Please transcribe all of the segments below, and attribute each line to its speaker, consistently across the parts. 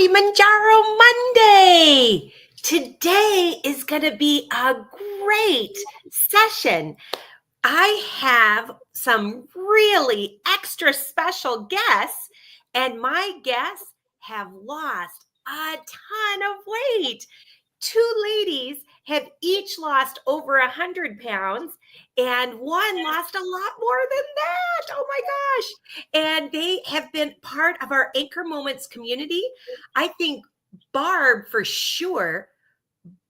Speaker 1: Happy Manjaro Monday! Today is going to be a great session. I have some really extra special guests, and my guests have lost a ton of weight. Two ladies have each lost over 100 pounds, and one lost a lot more than that. Oh my gosh. And they have been part of our Anchor Moments community. I think Barb, for sure,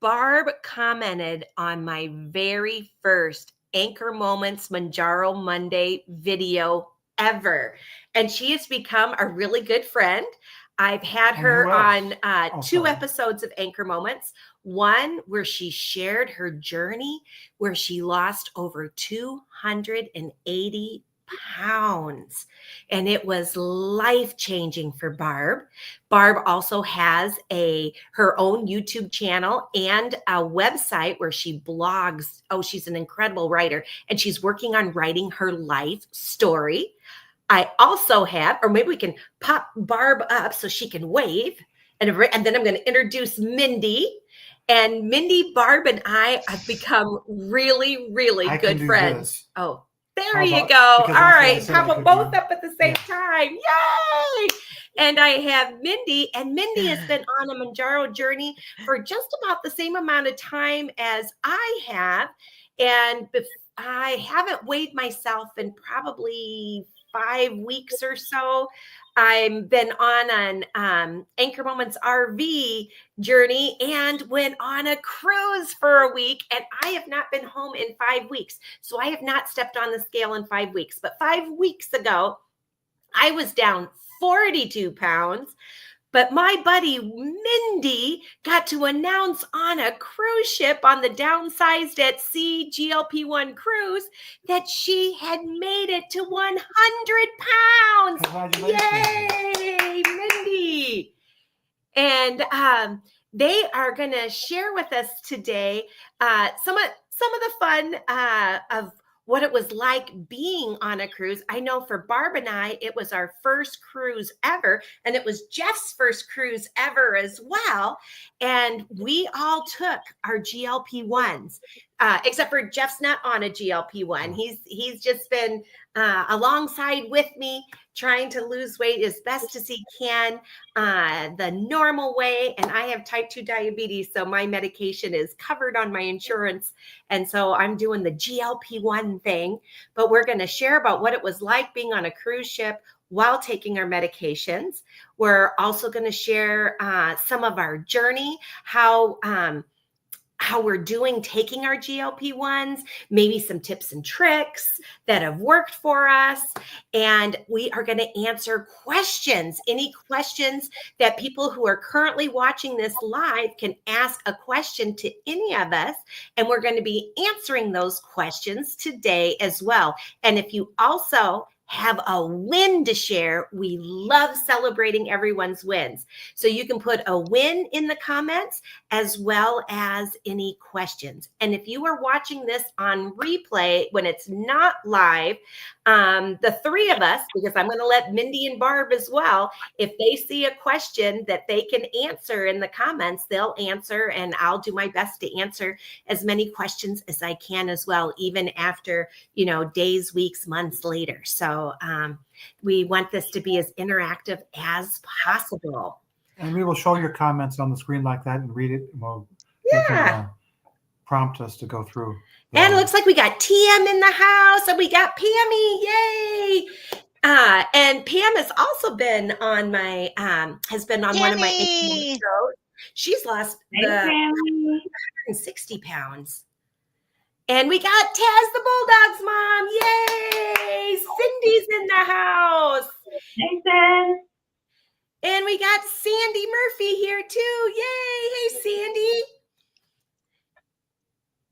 Speaker 1: Barb commented on my very first Anchor Moments Manjaro Monday video ever. And she has become a really good friend. I've had her on two episodes of Anchor Moments. One where she shared her journey, where she lost over 280 pounds. And it was life-changing for Barb. Barb also has her own YouTube channel and a website where she blogs. Oh, she's an incredible writer, and she's working on writing her life story. I also have, or maybe we can pop Barb up so she can wave. And then I'm going to introduce Mindy. And Mindy, Barb, and I have become really, really good friends. Oh, there you go. All right. Pop them both up at the same time. Yay! And I have Mindy, and Mindy has been on a Manjaro journey for just about the same amount of time as I have. And I haven't weighed myself in probably 5 weeks or so. I've been on an Anchor Moments RV journey and went on a cruise for a week, and I have not been home in 5 weeks. So I have not stepped on the scale in 5 weeks. But 5 weeks ago, I was down 42 pounds. But my buddy Mindy got to announce on a cruise ship on the Downsized at Sea GLP-1 cruise that she had made it to 100 pounds. Yay, Mindy. And they are going to share with us today some of the fun of what it was like being on a cruise. I know for Barb and I, it was our first cruise ever, and it was Jeff's first cruise ever as well. And we all took our GLP-1s, except for Jeff's not on a GLP-1. He's just been alongside with me, trying to lose weight as best as he can, the normal way. And I have type 2 diabetes, so my medication is covered on my insurance. And so I'm doing the GLP-1 thing. But we're going to share about what it was like being on a cruise ship while taking our medications. We're also going to share some of our journey, how we're doing taking our GLP-1s, maybe some tips and tricks that have worked for us. And we are going to answer questions, any questions that people who are currently watching this live can ask a question to any of us. And we're going to be answering those questions today as well. And if you also have a win to share, we love celebrating everyone's wins. So you can put a win in the comments as well as any questions. And if you are watching this on replay when it's not live, the three of us, because I'm going to let Mindy and Barb as well, if they see a question that they can answer in the comments, they'll answer, and I'll do my best to answer as many questions as I can as well, even after, days, weeks, months later. So we want this to be as interactive as possible.
Speaker 2: And we will show your comments on the screen like that and read it. We'll prompt us to go through.
Speaker 1: And it looks like we got TM in the house, and we got Pammy. Yay! And Pam has also been on my one of my shows. She's lost 160 pounds. And we got Taz the Bulldog's mom. Yay! Cindy's in the house.
Speaker 3: Hey, Taz.
Speaker 1: And we got Sandy Murphy here too. Yay! Hey, Sandy.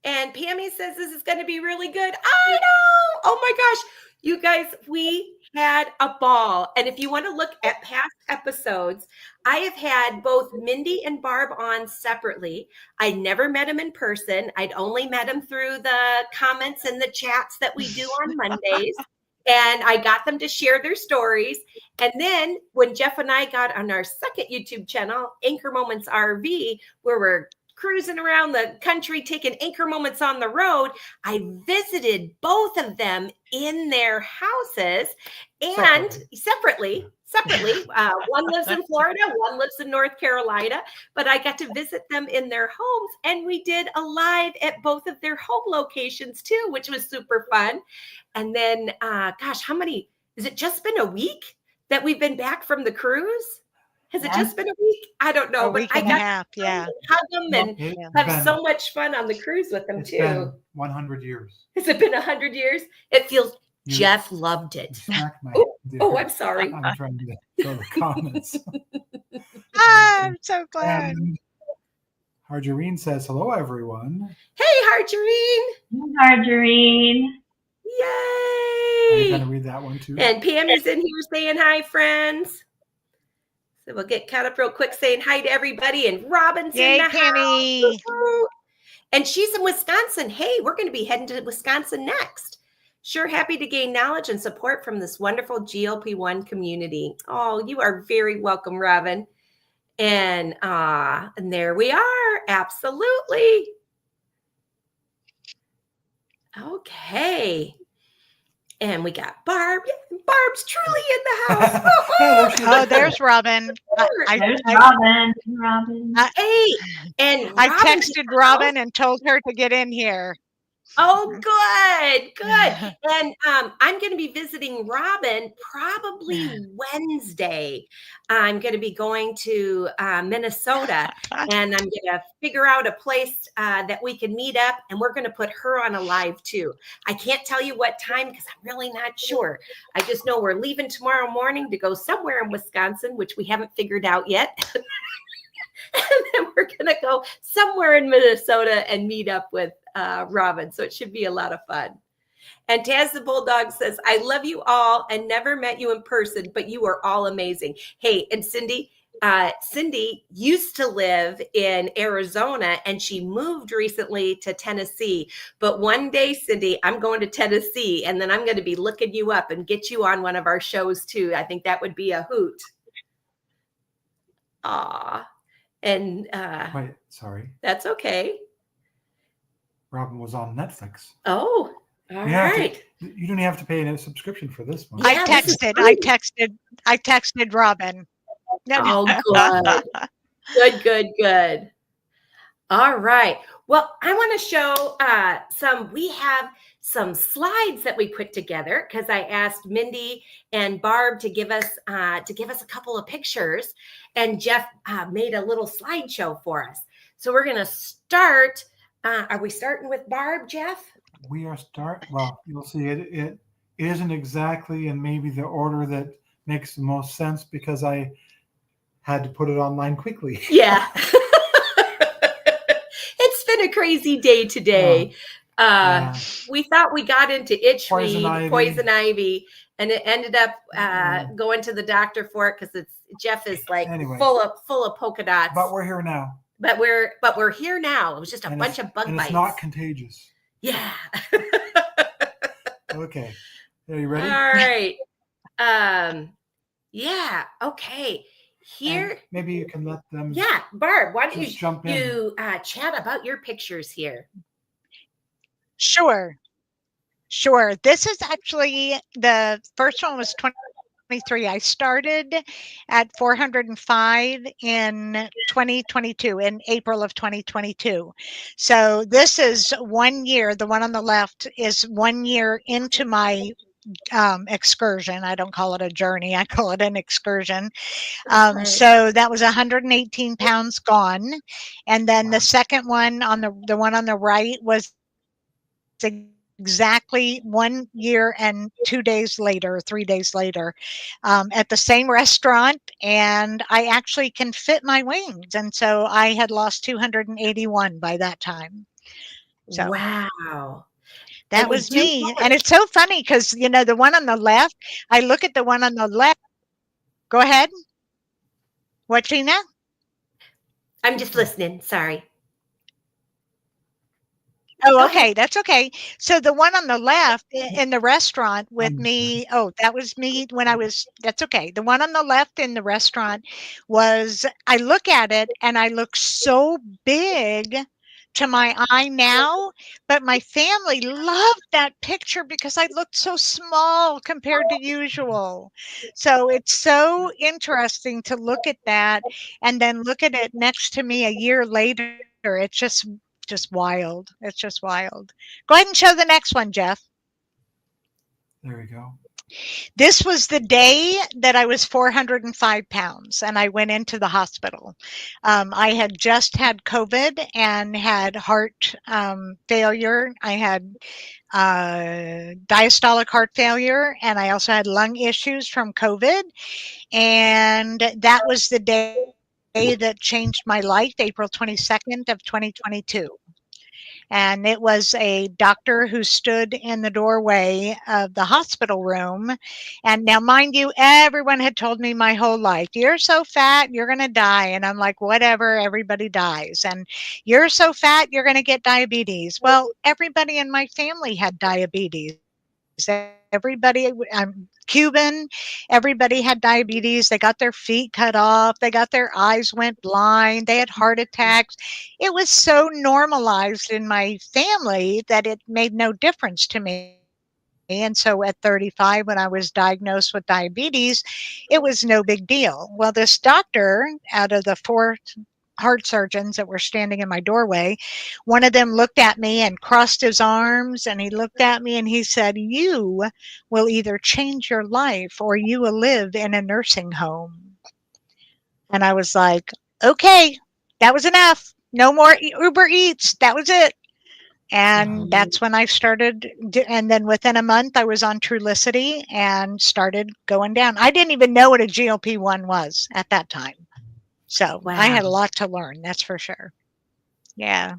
Speaker 1: And Pammy says this is going to be really good. I know. Oh my gosh. You guys, we had a ball. And if you want to look at past episodes, I have had both Mindy and Barb on separately. I never met them in person. I'd only met them through the comments and the chats that we do on Mondays. And I got them to share their stories. And then when Jeff and I got on our second YouTube channel, Anchor Moments RV, where we're cruising around the country, taking anchor moments on the road, I visited both of them in their houses and separately. One lives in Florida, one lives in North Carolina, but I got to visit them in their homes, and we did a live at both of their home locations too, which was super fun. And then, has it just been a week that we've been back from the cruise? Has it just been a week? I don't know,
Speaker 3: but I got to
Speaker 1: hug them and have so much fun on the cruise with them too.
Speaker 2: Been 100 years.
Speaker 1: Has it been 100 years? It feels. Jeff loved it. I'm sorry.
Speaker 2: I'm trying to go to the comments.
Speaker 3: I'm so glad.
Speaker 2: And Harjareen says, hello, everyone.
Speaker 1: Hey, Harjareen.
Speaker 4: Harjareen.
Speaker 1: Yay.
Speaker 2: Are you going to read that one too?
Speaker 1: And Pam is in here saying hi, friends. So we'll get caught up real quick saying hi to everybody. And Robin's in the
Speaker 3: Penny.
Speaker 1: house. And she's in Wisconsin. Hey, we're going to be heading to Wisconsin next. Sure happy to gain knowledge and support from this wonderful GLP-1 community. Oh, you are very welcome, Robin. And there we are. Absolutely. Okay. And we got Barb. Barb's truly in the house.
Speaker 3: Oh, there's Robin.
Speaker 4: There's Robin.
Speaker 1: Hey, and
Speaker 3: I texted Robin and told her to get in here.
Speaker 1: Oh, good. And I'm going to be visiting Robin probably Wednesday. I'm going to be going to Minnesota, and I'm going to figure out a place that we can meet up, and we're going to put her on a live too. I can't tell you what time because I'm really not sure. I just know we're leaving tomorrow morning to go somewhere in Wisconsin, which we haven't figured out yet. And then we're going to go somewhere in Minnesota and meet up with Robin. So it should be a lot of fun. And Taz the Bulldog says, I love you all and never met you in person, but you are all amazing. Hey, and Cindy used to live in Arizona and she moved recently to Tennessee. But one day, Cindy, I'm going to Tennessee and then I'm going to be looking you up and get you on one of our shows too. I think that would be a hoot. Aw. And
Speaker 2: wait, sorry.
Speaker 1: That's okay.
Speaker 2: Robin was on Netflix.
Speaker 1: Oh, all right.
Speaker 2: You don't have to pay a subscription for this one.
Speaker 3: I texted Robin.
Speaker 1: Oh, good. Good. All right. Well, I want to show we have some slides that we put together because I asked Mindy and Barb to give us a couple of pictures, and Jeff made a little slideshow for us. So we're going to start. Are we starting with Barb, Jeff?
Speaker 2: We are well, you'll see it isn't exactly in maybe the order that makes the most sense because I had to put it online quickly.
Speaker 1: Yeah. It's been a crazy day today. We thought we got into poison ivy, and it ended up going to the doctor for it because Jeff is like full of polka dots.
Speaker 2: But we're here now.
Speaker 1: But we're here now. It was just a bunch of bug bites.
Speaker 2: It's not contagious.
Speaker 1: Yeah.
Speaker 2: Okay. Are you ready?
Speaker 1: All right. Yeah. Okay. Here.
Speaker 2: And maybe you can let them.
Speaker 1: Yeah, Barb. Why don't you
Speaker 2: jump in?
Speaker 1: Chat about your pictures here?
Speaker 3: Sure. This is actually the first one was 23. I started at 405 in 2022, in April of 2022. So this is 1 year. The one on the left is 1 year into my excursion. I don't call it a journey. I call it an excursion. So that was 118 pounds gone. And then the second one the one on the right was exactly 1 year and 2 days later, 3 days later, at the same restaurant. And I actually can fit my wings. And so I had lost 281 by that time. So
Speaker 1: wow.
Speaker 3: That was me. And it's so funny because, the one on the left, I look at the one on the left. Go ahead. What, Gina?
Speaker 1: I'm just listening. Sorry.
Speaker 3: Oh, okay. That's okay. So the one on the left in the restaurant with
Speaker 2: Understood.
Speaker 3: me, oh, that was me when I was, that's okay. The one on the left in the restaurant was, I look at it and I look so big to my eye now, but my family loved that picture because I looked so small compared to usual. So it's so interesting to look at that and then look at it next to me a year later. It's just wild. It's just wild. Go ahead and show the next one, Jeff.
Speaker 2: There we go.
Speaker 3: This was the day that I was 405 pounds and I went into the hospital. I had just had COVID and had heart failure. I had diastolic heart failure, and I also had lung issues from COVID. And that was the day that changed my life, April 22nd of 2022. And it was a doctor who stood in the doorway of the hospital room. And now, mind you, everyone had told me my whole life, you're so fat, you're going to die. And I'm like, whatever, everybody dies. And you're so fat, you're going to get diabetes. Well, everybody in my family had diabetes. Everybody, I'm Cuban, everybody had diabetes. They got their feet cut off. They got their eyes went blind. They had heart attacks. It was so normalized in my family that it made no difference to me. And so at 35, when I was diagnosed with diabetes, it was no big deal. Well, this doctor, out of the 4 heart surgeons that were standing in my doorway, one of them looked at me and crossed his arms, and he looked at me and he said, you will either change your life or you will live in a nursing home. And I was like, okay, that was enough. No more Uber Eats. That was it. And that's when I started. And then within a month, I was on Trulicity and started going down. I didn't even know what a GLP-1 was at that time. So
Speaker 1: Wow.
Speaker 3: I had a lot to learn, that's for sure. Yeah.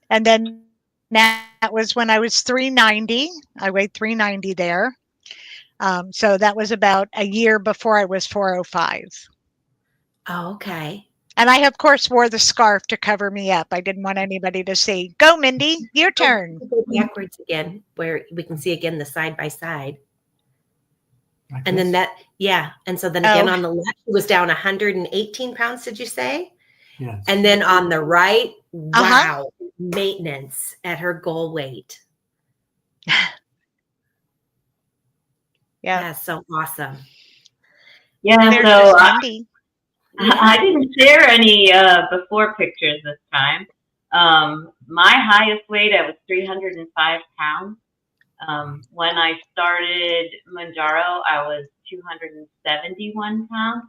Speaker 3: And then that was when I was 390. I weighed 390 there. So that was about a year before I was 405.
Speaker 1: Oh, okay.
Speaker 3: And I, of course, wore the scarf to cover me up. I didn't want anybody to see. Go, Mindy, your turn.
Speaker 1: Go backwards again, where we can see again the side by side.
Speaker 2: Like
Speaker 1: And then
Speaker 2: this?
Speaker 1: that, yeah. And so then again
Speaker 3: Oh.
Speaker 1: on the left, it was down 118 pounds, did you say?
Speaker 2: Yes.
Speaker 1: And then on the right,
Speaker 3: Uh-huh.
Speaker 1: wow, maintenance at her goal weight.
Speaker 3: Yeah.
Speaker 1: That's so awesome.
Speaker 4: Yeah,
Speaker 3: There's
Speaker 4: so
Speaker 3: just Mindy.
Speaker 4: I didn't share any before pictures this time. My highest weight, I was 305 pounds. When I started Manjaro, I was 271 pounds.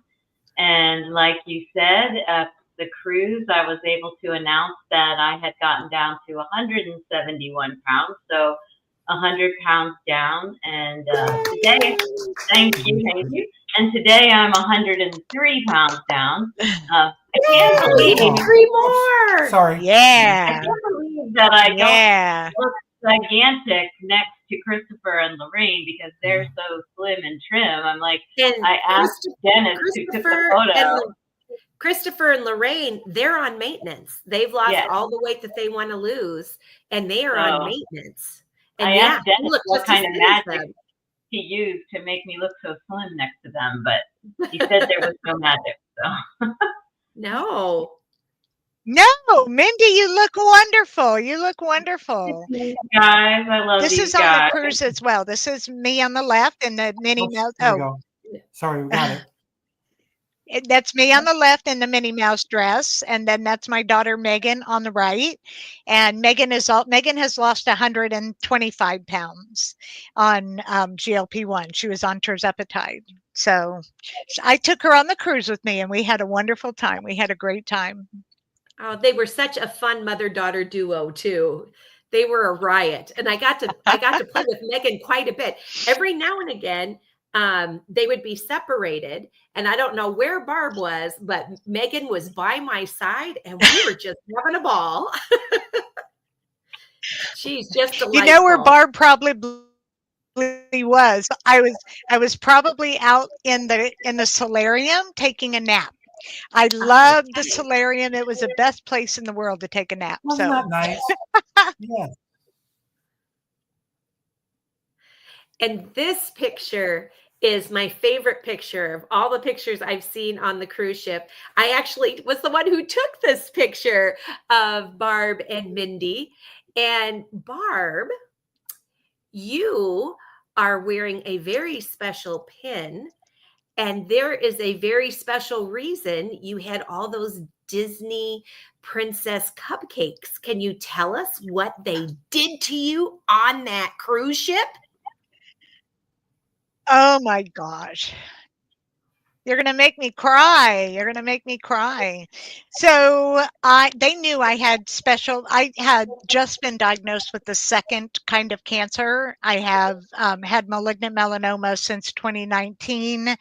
Speaker 4: And like you said, at the cruise, I was able to announce that I had gotten down to 171 pounds. So 100 pounds down. And today, thank you. And today I'm 103 pounds down. I can't believe,
Speaker 1: Yay, 3 more.
Speaker 2: Sorry.
Speaker 4: I
Speaker 3: Yeah.
Speaker 4: can't believe that I don't
Speaker 3: Yeah.
Speaker 4: look gigantic next to Christopher and Lorraine because they're so slim and trim. I'm like,
Speaker 1: And
Speaker 4: I asked Dennis who took the photo.
Speaker 1: Christopher and Lorraine, they're on maintenance. They've lost
Speaker 4: Yes.
Speaker 1: all the weight that they want to lose, and they are on maintenance. And
Speaker 4: I asked Dennis
Speaker 1: look
Speaker 4: what
Speaker 1: just
Speaker 4: kind
Speaker 1: as
Speaker 4: of
Speaker 1: thin as
Speaker 4: magic
Speaker 1: them.
Speaker 4: he used to make me look so slim next to them, but he said there was no magic. So
Speaker 1: No.
Speaker 3: No, Mindy, you look wonderful. You look wonderful.
Speaker 4: guys, I love
Speaker 3: This
Speaker 4: these
Speaker 3: is on
Speaker 4: guys.
Speaker 3: the cruise as well. This is me on the left and the Minnie Mouse.
Speaker 2: There we
Speaker 3: Oh,
Speaker 2: go. Sorry, we got it.
Speaker 3: that's me on the left in the Minnie Mouse dress, and then that's my daughter Megan on the right. And Megan has lost 125 pounds on GLP-1. She was on tirzepatide. So I took her on the cruise with me, and we had a wonderful time. We had a great time.
Speaker 1: Oh, they were such a fun mother-daughter duo too. They were a riot, and I got to play with Megan quite a bit. Every now and again, they would be separated, and I don't know where Barb was, but Megan was by my side, and we were just having a ball. She's just delightful.
Speaker 3: You know where Barb probably was? I was probably out in the solarium taking a nap. I loved the solarium. It was the best place in the world to take a nap.
Speaker 2: Wasn't
Speaker 3: So
Speaker 2: that nice? Yes.
Speaker 1: And this picture is my favorite picture of all the pictures I've seen on the cruise ship. I actually was the one who took this picture of Barb and Mindy. And Barb, you are wearing a very special pin. And there is a very special reason you had all those Disney princess cupcakes. Can you tell us what they did to you on that cruise ship?
Speaker 3: oh my gosh. You're going to make me cry. You're going to make me cry. So they knew I had just been diagnosed with the second kind of cancer. I have had malignant melanoma since 2019,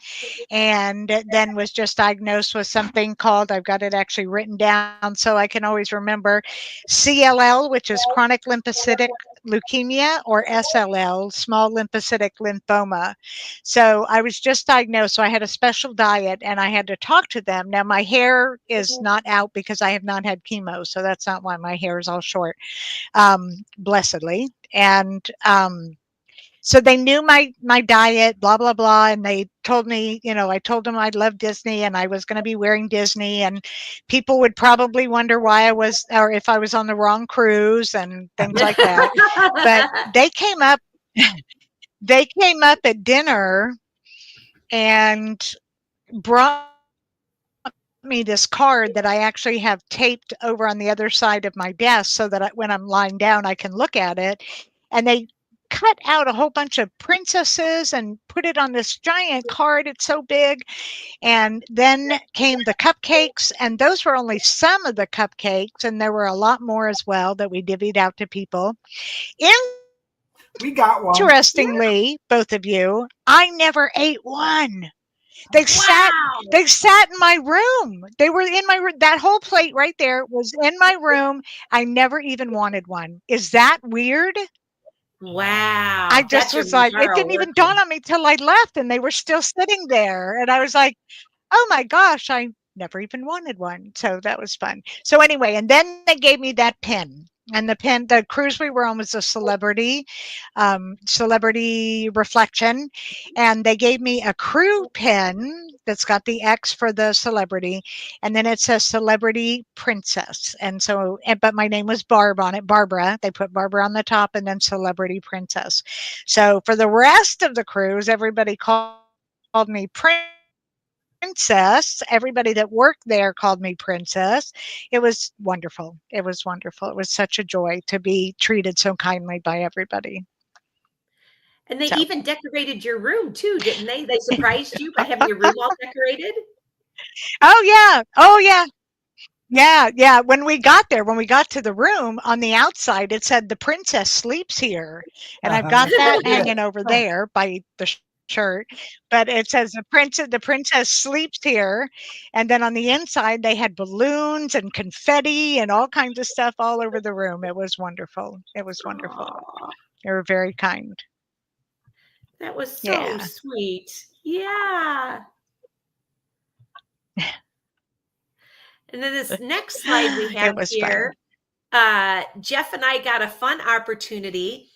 Speaker 3: and then was just diagnosed with something called, I've got it actually written down so I can always remember, CLL, which is chronic lymphocytic leukemia, or SLL, small lymphocytic lymphoma. So I was just diagnosed. So I had a special diet and I had to talk to them. Now my hair is not out because I have not had chemo. So that's not why my hair is all short, blessedly. And so they knew my diet, blah, blah, blah. And they told me, I told them I love Disney and I was going to be wearing Disney, and people would probably wonder why I was, or if I was on the wrong cruise and things like that. But they came up at dinner and brought me this card that I actually have taped over on the other side of my desk so that when I'm lying down, I can look at it. And they cut out a whole bunch of princesses and put it on this giant card. It's so big. And then came the cupcakes, and those were only some of the cupcakes. And there were a lot more as well that we divvied out to people.
Speaker 2: We got one.
Speaker 3: Interestingly, both of you, I never ate one. They sat in my room. They were in my room. That whole plate right there was in my room. I never even wanted one. Is that weird?
Speaker 1: Wow.
Speaker 3: I just was like, it didn't even dawn on me till I left and they were still sitting there. And I was like, oh my gosh, I never even wanted one. So that was fun. So anyway, and then they gave me that pin. And the cruise we were on was a celebrity reflection. And they gave me a crew pin that's got the X for the celebrity. And then it says celebrity princess. And so, but my name was Barb on it, Barbara. They put Barbara on the top and then celebrity princess. So for the rest of the cruise, everybody called me princess. Everybody that worked there called me princess. It was wonderful. It was wonderful. It was such a joy to be treated so kindly by everybody.
Speaker 1: And they even decorated your room too, didn't they? They surprised you by having your room all decorated?
Speaker 3: Oh yeah. Oh yeah. Yeah, yeah. When we got to the room, on the outside, it said the princess sleeps here. And I've got that hanging over there by the shirt, but it says the princess sleeps here. And then on the inside, they had balloons and confetti and all kinds of stuff all over the room. It was wonderful. It was wonderful.
Speaker 1: Aww,
Speaker 3: They were very kind.
Speaker 1: that was so sweet. Yeah. And then this next slide we have here, Jeff and I got a fun opportunity.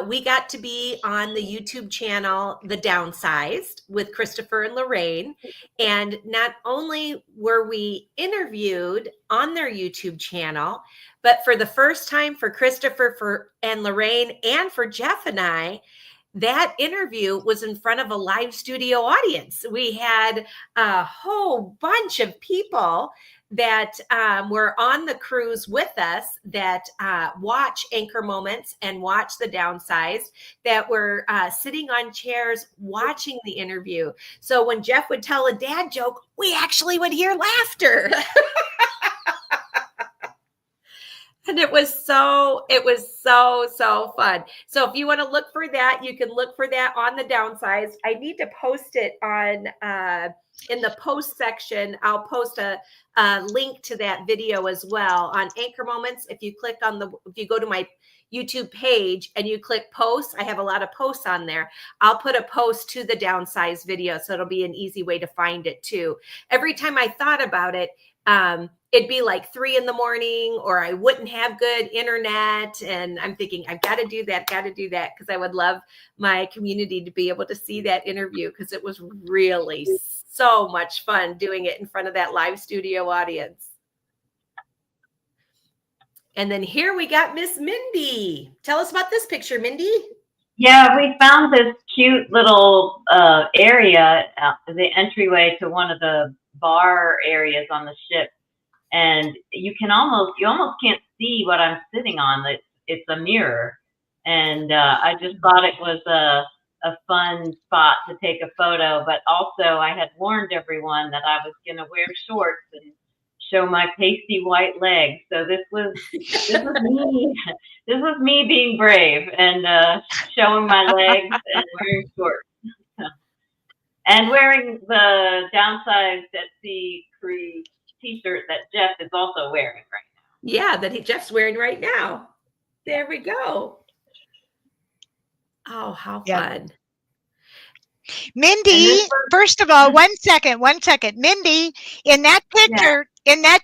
Speaker 1: We got to be on the YouTube channel, The Downsized, with Christopher and Lorraine. And not only were we interviewed on their YouTube channel, but for the first time for Christopher and Lorraine and for Jeff and I, that interview was in front of a live studio audience. We had a whole bunch of people that were on the cruise with us that watch Anchor Moments and watch The Downsized, that were sitting on chairs watching the interview. So when Jeff would tell a dad joke, we actually would hear laughter. And it was so fun. So if you want to look for that, you can look for that on the Downsize. I need to post it on in the post section. I'll post a link to that video as well on Anchor Moments. If you click on if you go to my YouTube page and you click posts, I have a lot of posts on there. I'll put a post to the Downsize video, so it'll be an easy way to find it too. Every time I thought about it, it'd be like 3 a.m, or I wouldn't have good internet. And I'm thinking, I've got to do that, because I would love my community to be able to see that interview, because it was really so much fun doing it in front of that live studio audience. And then here we got Miss Mindy. Tell us about this picture, Mindy.
Speaker 4: Yeah, we found this cute little area, the entryway to one of the bar areas on the ship, and you almost can't see what I'm sitting on. It's a mirror, and I just thought it was a fun spot to take a photo. But also, I had warned everyone that I was going to wear shorts and show my pasty white legs. So this was me. This was me being brave and showing my legs and wearing shorts. And wearing the Downsized at Sea Cruise t-shirt that Jeff is also wearing right now.
Speaker 1: Yeah, that Jeff's wearing right now. There we go. Oh, how fun.
Speaker 3: Mindy, first of all, one second. Mindy, in that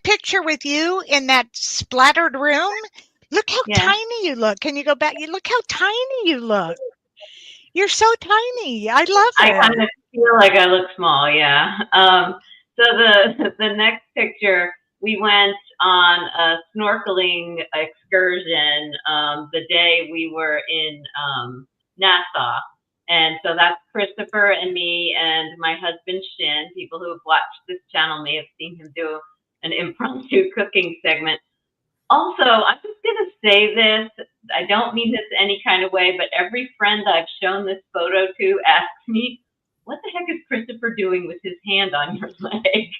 Speaker 3: picture with you in that splattered room, look how tiny you look. Can you go back? You look how tiny you look. You're so tiny. I love it.
Speaker 4: I kind of feel like I look small, yeah. So the next picture, we went on a snorkeling excursion the day we were in Nassau. And so that's Christopher and me and my husband, Shin. People who have watched this channel may have seen him do an impromptu cooking segment. Also, I'm just going to say this. I don't mean this any kind of way, but every friend I've shown this photo to asks me, what the heck is Christopher doing with his hand on your leg?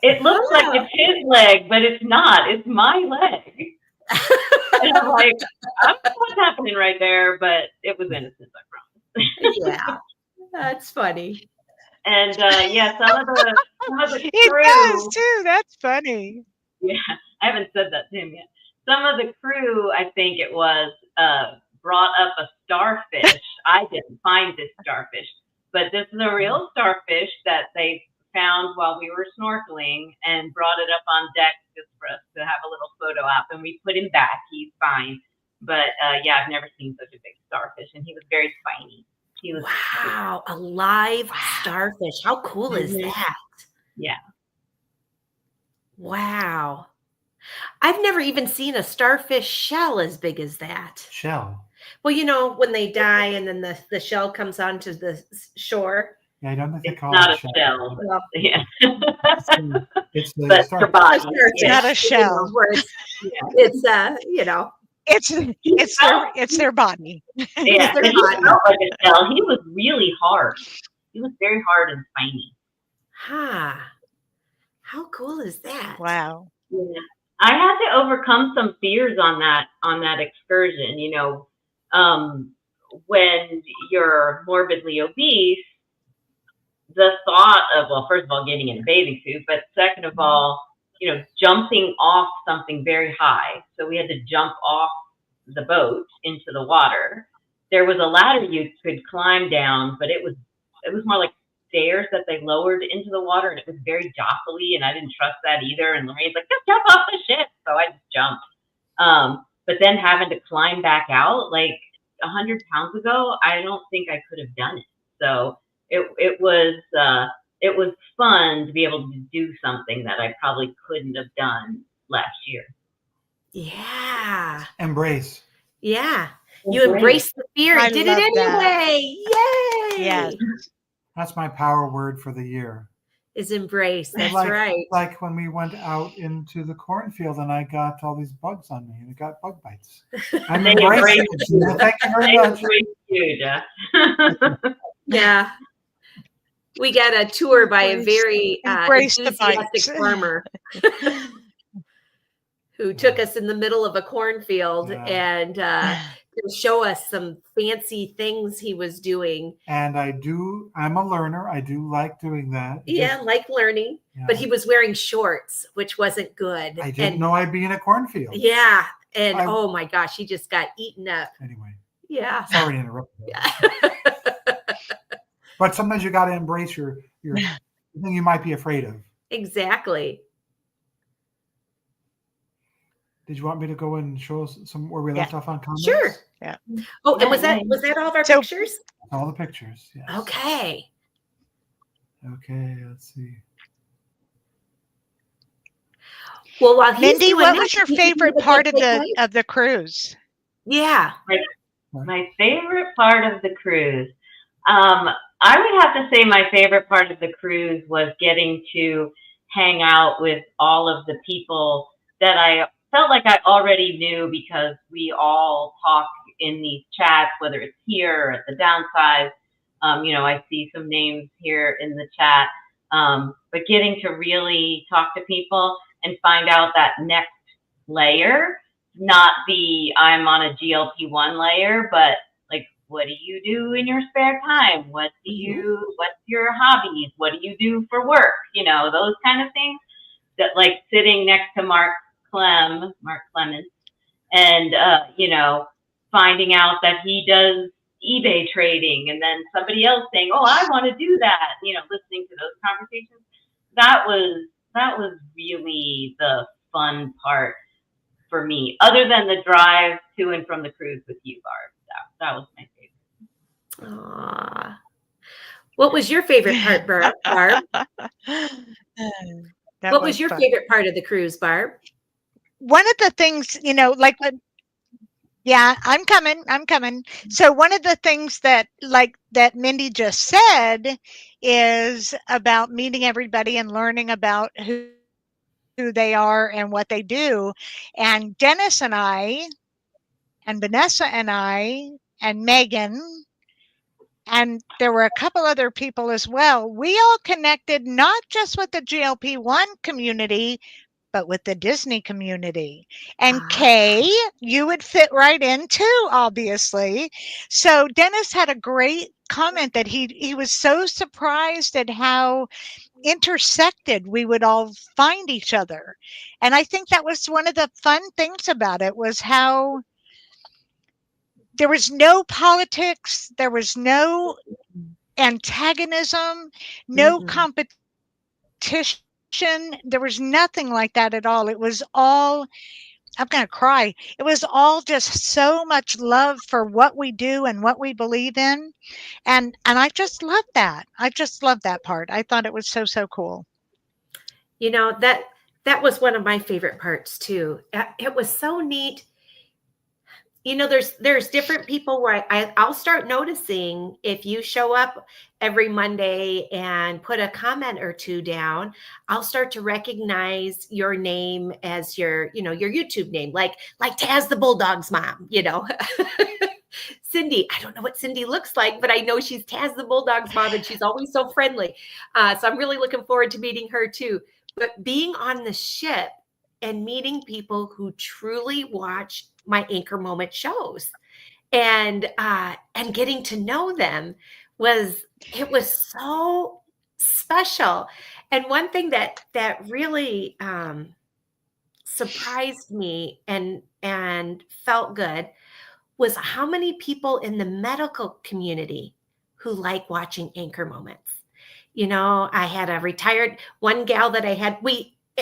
Speaker 4: It looks like it's his leg, but it's not. It's my leg. And I'm like, I don't know what's happening right there, but it was innocent, I promise.
Speaker 1: Yeah, that's funny.
Speaker 4: And some of the crew.
Speaker 3: It does too. That's funny.
Speaker 4: Yeah, I haven't said that to him yet. Some of the crew, I think it was, brought up a starfish. I didn't find this starfish, but this is a real starfish that they found while we were snorkeling and brought it up on deck just for us to have a little photo op. And we put him back. He's fine. But I've never seen such a big starfish, and he was very spiny. He was
Speaker 1: a live starfish. How cool is that?
Speaker 4: Yeah.
Speaker 1: Wow. I've never even seen a starfish shell as big as that.
Speaker 2: Shell.
Speaker 1: Well, you know, when they die and then the shell comes onto the shore.
Speaker 2: Yeah, I don't think they
Speaker 4: It's
Speaker 2: call
Speaker 4: not
Speaker 2: it
Speaker 4: a shell.
Speaker 1: Well,
Speaker 4: Yeah.
Speaker 2: It's the
Speaker 4: But
Speaker 2: starfish.
Speaker 1: Starfish,
Speaker 3: It's not a shell.
Speaker 1: It's you know.
Speaker 3: It's their body.
Speaker 4: Yeah,
Speaker 1: Their
Speaker 4: and he
Speaker 1: body.
Speaker 4: felt like a shell. He was really hard. He was very hard and spiny.
Speaker 1: How cool is that?
Speaker 3: Wow.
Speaker 4: Yeah. I had to overcome some fears on that excursion. You know, when you're morbidly obese, the thought of, well, first of all, getting in a bathing suit, but second of all, you know, jumping off something very high. So we had to jump off the boat into the water. There was a ladder you could climb down, but it was more like stairs that they lowered into the water, and it was very jockey, and I didn't trust that either. And Lorraine's like, just jump off the ship. So I just jumped. But then having to climb back out, like 100 pounds ago, I don't think I could have done it. So it was fun to be able to do something that I probably couldn't have done last year.
Speaker 1: Yeah.
Speaker 2: Embrace.
Speaker 1: Yeah. You embraced the fear.
Speaker 3: I
Speaker 1: Did
Speaker 3: love
Speaker 1: it
Speaker 3: that.
Speaker 1: anyway. Yay.
Speaker 3: Yes.
Speaker 2: That's my power word for the year.
Speaker 1: Is embrace. That's
Speaker 2: like,
Speaker 1: right.
Speaker 2: Like when we went out into the cornfield and I got all these bugs on me and I got bug bites. I'm
Speaker 4: They
Speaker 2: embracing
Speaker 4: embraced
Speaker 2: it. Thank you very
Speaker 4: They
Speaker 2: much.
Speaker 4: embraced you, Jeff.
Speaker 1: Yeah. we got a tour by a
Speaker 3: Embrace-
Speaker 1: very
Speaker 3: embrace the
Speaker 1: enthusiastic
Speaker 3: bikes.
Speaker 1: farmer who took us in the middle of a cornfield
Speaker 2: Yeah.
Speaker 1: and to show us some fancy things he was doing.
Speaker 2: And I'm a learner. I do like doing that.
Speaker 1: Yeah, like learning.
Speaker 2: Yeah.
Speaker 1: But he was wearing shorts, which wasn't good.
Speaker 2: I didn't
Speaker 1: And
Speaker 2: know I'd be in a cornfield.
Speaker 1: yeah. And oh my gosh, he just got eaten up.
Speaker 2: Anyway,
Speaker 1: Yeah.
Speaker 2: sorry to interrupt.
Speaker 1: Yeah.
Speaker 2: But sometimes you got to embrace your thing you might be afraid of.
Speaker 1: Exactly.
Speaker 2: Did you want me to go and show us some where we left off on comments?
Speaker 1: Sure.
Speaker 3: Yeah.
Speaker 1: Oh, and
Speaker 4: Yeah,
Speaker 1: was that all of our pictures?
Speaker 2: All the pictures. Yes.
Speaker 1: Okay.
Speaker 2: Okay. Let's see.
Speaker 1: Well, while he's
Speaker 3: Mindy,
Speaker 1: doing
Speaker 3: what
Speaker 1: that,
Speaker 3: was your
Speaker 1: you can
Speaker 3: favorite
Speaker 1: give us
Speaker 3: part
Speaker 1: a
Speaker 3: of
Speaker 1: quick
Speaker 3: the cruise?
Speaker 1: Yeah.
Speaker 4: My favorite part of the cruise. I would have to say my favorite part of the cruise was getting to hang out with all of the people that I felt like I already knew because we all talk in these chats, whether it's here or at the downside. I see some names here in the chat. But getting to really talk to people and find out that next layer, not the I'm on a GLP-1 layer, but like, what do you do in your spare time? What's your hobbies? What do you do for work? Those kind of things that, like, sitting next to Mark Clemens, and, finding out that he does eBay trading, and then somebody else saying, oh, I want to do that, listening to those conversations. That was really the fun part for me, other than the drive to and from the cruise with you, Barb. That was my favorite.
Speaker 1: Aww. What was your favorite part, Barb? What was your favorite part of the cruise, Barb?
Speaker 3: One of the things, yeah, I'm coming. So one of the things that Mindy just said is about meeting everybody and learning about who they are and what they do. And Dennis and I, and Vanessa and I, and Megan, and there were a couple other people as well. We all connected not just with the GLP-1 community, but with the Disney community. And Kay, you would fit right in too, obviously. So Dennis had a great comment that he was so surprised at how intersected we would all find each other. And I think that was one of the fun things about it, was how there was no politics, there was no antagonism, no competition. There was nothing like that at all. It was all, I'm going to cry. It was all just so much love for what we do and what we believe in. And I just love that. I just love that part. I thought it was so, so cool.
Speaker 1: That was one of my favorite parts too. It was so neat. There's different people where I'll start noticing if you show up every Monday and put a comment or two down, I'll start to recognize your name as your YouTube name, like Taz the Bulldog's mom, Cindy. I don't know what Cindy looks like, but I know she's Taz the Bulldog's mom, and she's always so friendly. So I'm really looking forward to meeting her too. But being on the ship and meeting people who truly watch my Anchor Moment shows and getting to know them was so special. And one thing that really surprised me and felt good was how many people in the medical community who like watching Anchor Moments. I had a retired one gal that I had,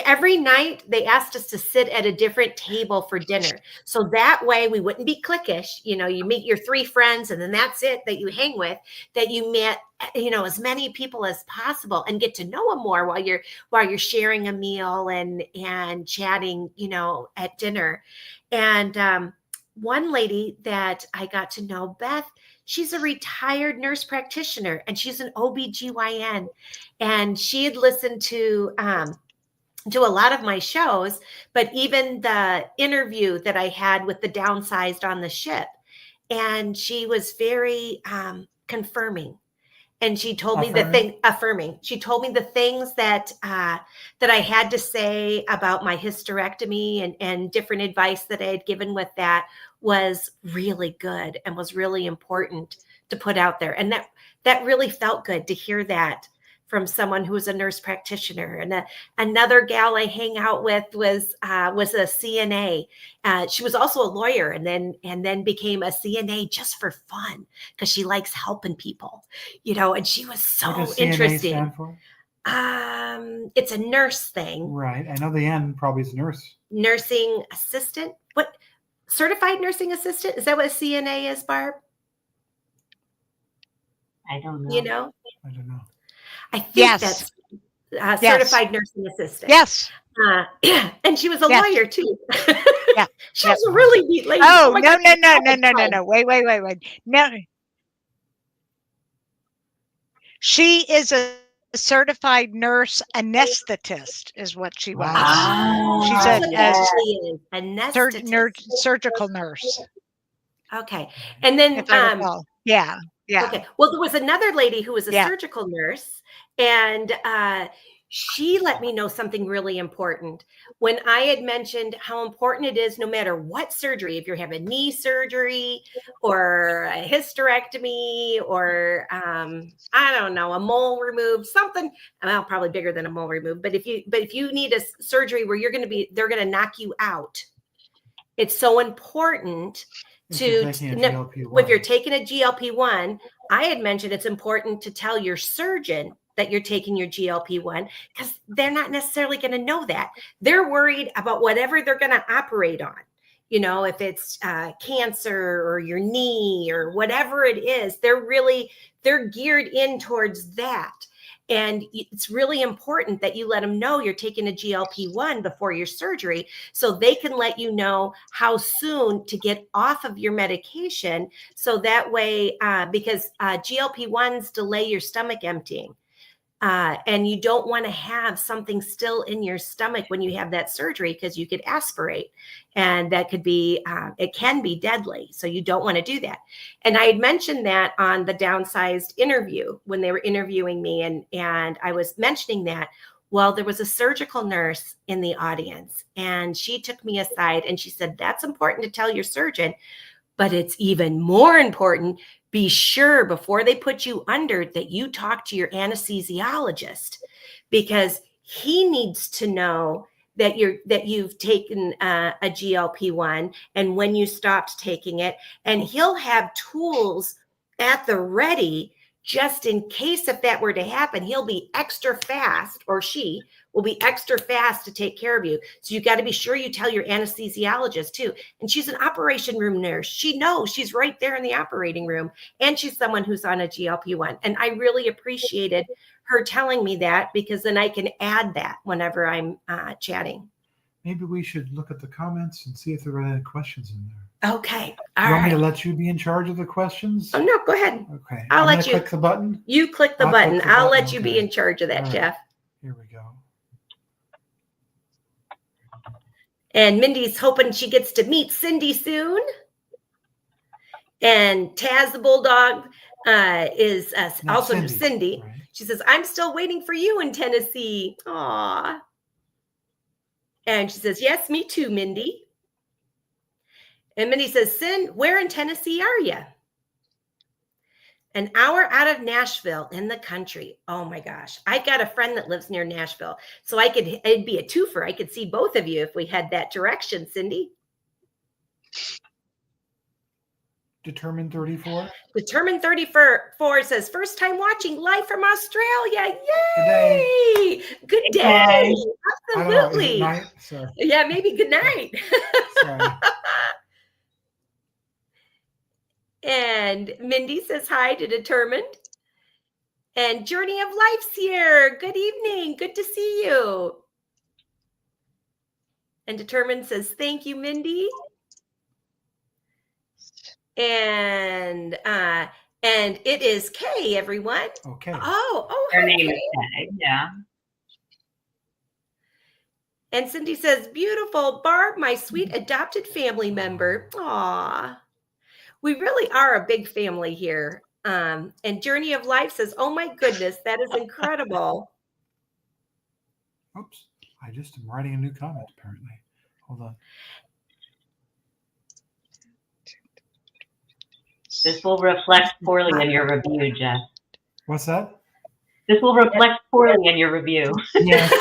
Speaker 1: every night they asked us to sit at a different table for dinner. So that way we wouldn't be cliquish. You meet your 3 friends and then that's it that you hang with, that you met, as many people as possible and get to know them more while you're sharing a meal and chatting, at dinner. And one lady that I got to know, Beth, she's a retired nurse practitioner and she's an OBGYN. And she had listened to a lot of my shows, but even the interview that I had with the downsized on the ship. And she was very confirming And she told me affirming. She told me the things that that I had to say about my hysterectomy and different advice that I had given with that was really good and was really important to put out there. And that really felt good to hear that from someone who was a nurse practitioner. And another gal I hang out with was a CNA. She was also a lawyer and then became a CNA just for fun because she likes helping people, and she was so
Speaker 2: what does
Speaker 1: interesting.
Speaker 2: CNA stand for?
Speaker 1: It's a nurse thing.
Speaker 2: Right. I know the N probably is nurse.
Speaker 1: Nursing assistant. What? Certified nursing assistant? Is that what a CNA is, Barb?
Speaker 4: I don't know.
Speaker 2: I don't know.
Speaker 1: I think
Speaker 3: Yes.
Speaker 1: that's certified nursing assistant.
Speaker 3: Yes.
Speaker 1: And she was a
Speaker 3: Yes.
Speaker 1: lawyer too.
Speaker 3: Yeah.
Speaker 1: She was a really neat lady.
Speaker 3: Oh,
Speaker 1: my
Speaker 3: no,
Speaker 1: God.
Speaker 3: no. Wait. No. She is a certified nurse anesthetist is what she was.
Speaker 2: Wow.
Speaker 3: She's
Speaker 1: That's what
Speaker 3: a
Speaker 1: it actually is. Anesthetist.
Speaker 3: surgical nurse.
Speaker 1: Okay. And then
Speaker 3: If I recall. Yeah.
Speaker 1: Okay. Well, there was another lady who was a
Speaker 3: Yeah.
Speaker 1: surgical nurse, and she let me know something really important. When I had mentioned how important it is, no matter what surgery, if you're having knee surgery or a hysterectomy or I don't know, a mole removed, something, well, probably bigger than a mole removed. But if you need a surgery where they're going to knock you out, it's so important if you're taking a GLP-1, I had mentioned it's important to tell your surgeon that you're taking your GLP-1 because they're not necessarily going to know that. They're worried about whatever they're going to operate on. If it's cancer or your knee or whatever it is, they're geared in towards that. And it's really important that you let them know you're taking a GLP-1 before your surgery so they can let you know how soon to get off of your medication. So that way, because GLP-1s delay your stomach emptying. And you don't want to have something still in your stomach when you have that surgery because you could aspirate and that could be, it can be deadly. So you don't want to do that. And I had mentioned that on the downsized interview when they were interviewing me and I was mentioning that. Well, there was a surgical nurse in the audience and she took me aside and she said, that's important to tell your surgeon, but it's even more important. Be sure before they put you under that you talk to your anesthesiologist because he needs to know that you've taken a GLP-1 and when you stopped taking it, and he'll have tools at the ready just in case if that were to happen. He'll be extra fast, or she will be extra fast to take care of you. So you got to be sure you tell your anesthesiologist too. And she's an operation room nurse. She knows she's right there in the operating room. And she's someone who's on a GLP-1. And I really appreciated her telling me that because then I can add that whenever I'm chatting.
Speaker 2: Maybe we should look at the comments and see if there are any questions in there.
Speaker 1: Okay.
Speaker 2: You want me to let you be in charge of the questions?
Speaker 1: Oh, no, go ahead.
Speaker 2: Okay.
Speaker 1: I'll let you
Speaker 2: click the button.
Speaker 1: You click the button. I'll let you be in charge of that,
Speaker 2: right.
Speaker 1: Jeff.
Speaker 2: Here we go.
Speaker 1: And Mindy's hoping she gets to meet Cindy soon. And Taz the Bulldog is also Cindy.
Speaker 2: Right.
Speaker 1: She says, I'm still waiting for you in Tennessee. Aw. And she says, yes, me too, Mindy. And Mindy says, Sin, where in Tennessee are you? An hour out of Nashville in the country. Oh my gosh. I got a friend that lives near Nashville. So it'd be a twofer. I could see both of you if we had that direction, Cindy.
Speaker 2: Determined 34.
Speaker 1: Determined 34 says, first time watching live from Australia. Yay! Good day. Absolutely.
Speaker 2: Night? Sorry.
Speaker 1: Yeah, maybe good night.
Speaker 2: Sorry.
Speaker 1: And Mindy says hi to Determined. And Journey of Life's here. Good evening. Good to see you. And Determined says, thank you, Mindy. And it is Kay, everyone.
Speaker 2: Okay.
Speaker 1: Oh,
Speaker 4: her name is Kay, yeah.
Speaker 1: And Cindy says, beautiful, Barb, my sweet adopted family member. Aw. We really are a big family here. And Journey of Life says, oh my goodness, that is incredible.
Speaker 2: Oops. I just am writing a new comment, apparently. Hold on.
Speaker 4: This will reflect poorly in your review, Jeff.
Speaker 2: What's that?
Speaker 4: This will reflect poorly in your review.
Speaker 2: Yes.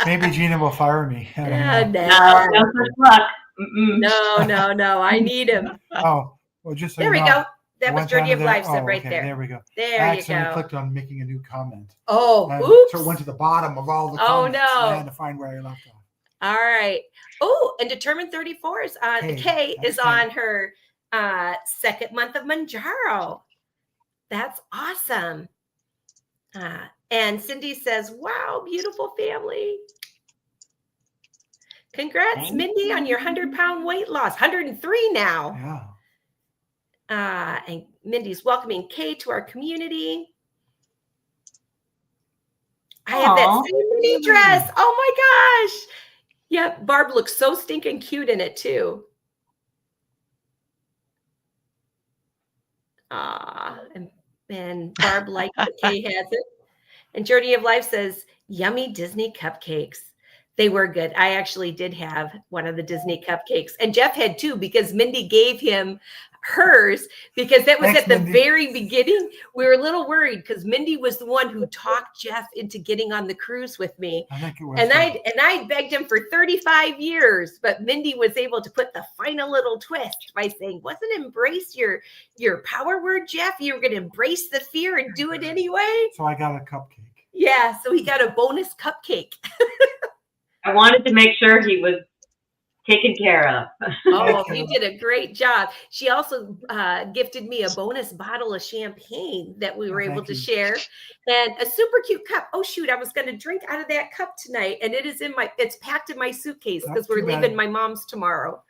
Speaker 2: Maybe Gina will fire me. I don't know.
Speaker 4: No such luck. Mm-mm.
Speaker 1: No. I need him.
Speaker 2: Oh, well, just so
Speaker 1: There
Speaker 2: you
Speaker 1: we
Speaker 2: know,
Speaker 1: go. That was
Speaker 2: went
Speaker 1: Journey
Speaker 2: down
Speaker 1: of
Speaker 2: to
Speaker 1: Life
Speaker 2: there.
Speaker 1: said
Speaker 2: Oh,
Speaker 1: right
Speaker 2: okay,
Speaker 1: there.
Speaker 2: there we go.
Speaker 1: There
Speaker 2: I
Speaker 1: you
Speaker 2: accidentally
Speaker 1: go.
Speaker 2: clicked on making a new comment.
Speaker 1: Oh,
Speaker 2: And
Speaker 1: oops.
Speaker 2: so it went to the bottom of all the
Speaker 1: Oh,
Speaker 2: comments.
Speaker 1: no.
Speaker 2: I had to find where I left off.
Speaker 1: All right. Oh, and Determined 34 is on. Kay is on her second month of Manjaro. That's awesome. And Cindy says, wow, beautiful family. Congrats, Mindy, on your 100-pound weight loss. 103 now.
Speaker 2: Yeah.
Speaker 1: And Mindy's welcoming Kay to our community. I have that same Mindy dress. Oh my gosh. Yep, Barb looks so stinking cute in it too. And Barb likes that Kay has it. And Journey of Life says, yummy Disney cupcakes. They were good. I actually did have one of the Disney cupcakes. And Jeff had two because Mindy gave him hers because that was at the very beginning. We were a little worried because Mindy was the one who talked Jeff into getting on the cruise with me.
Speaker 2: I think it was.
Speaker 1: And I begged him for 35 years, but Mindy was able to put the final little twist by saying, wasn't embrace your power word, Jeff? You were going to embrace the fear and do it anyway.
Speaker 2: So I got a cupcake.
Speaker 1: Yeah, so he got a bonus cupcake.
Speaker 4: I wanted to make sure he was taken care of.
Speaker 1: Oh, you did a great job. She also gifted me a bonus bottle of champagne that we were able to share, and a super cute cup. Oh shoot, I was going to drink out of that cup tonight, and it's packed in my suitcase because we're leaving my mom's tomorrow.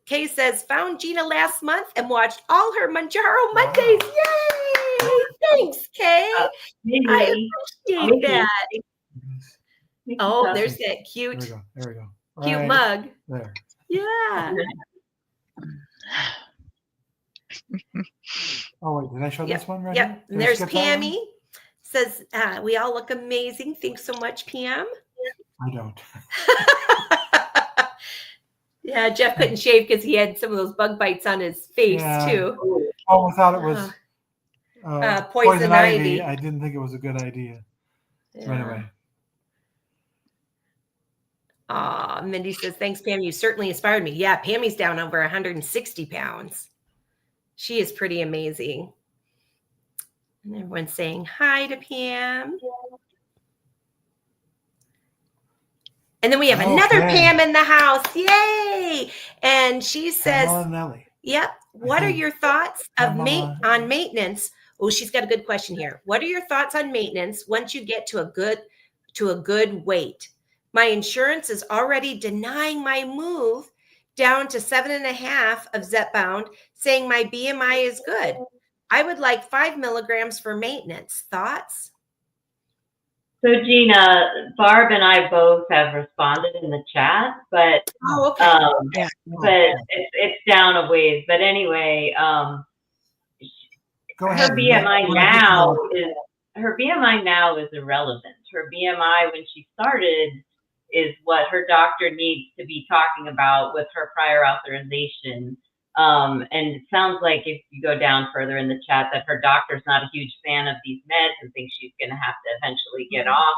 Speaker 1: Kay says, found Gina last month and watched all her Manjaro Mondays. Yay! Thanks, Kay. I appreciate that. Oh, there's that cute.
Speaker 2: There we go.
Speaker 1: Cute mug.
Speaker 2: There.
Speaker 1: Yeah.
Speaker 2: Oh wait, did I show this one right?
Speaker 1: Yep. And there's Pammy. Says we all look amazing. Thanks so much, Pam.
Speaker 2: I don't.
Speaker 1: Yeah, Jeff couldn't shave because he had some of those bug bites on his face too.
Speaker 2: Oh, I thought it was
Speaker 1: poison ivy.
Speaker 2: I didn't think it was a good idea. Yeah. So anyway.
Speaker 1: Mindy says, thanks, Pam. You certainly inspired me. Yeah, Pammy's down over 160 pounds. She is pretty amazing. And everyone's saying hi to Pam. And then we have another Pam in the house. Yay! And she says, yep. What are your thoughts of on maintenance? Oh, she's got a good question here. What are your thoughts on maintenance once you get to a good weight? My insurance is already denying my move down to 7.5 of Zepbound, saying my BMI is good. I would like 5 milligrams for maintenance. Thoughts?
Speaker 4: So Gina, Barb and I both have responded in the chat, but but it's down a ways. But anyway, her BMI now is irrelevant. Her BMI when she started is what her doctor needs to be talking about with her prior authorization. And it sounds like if you go down further in the chat that her doctor's not a huge fan of these meds and thinks she's going to have to eventually get off.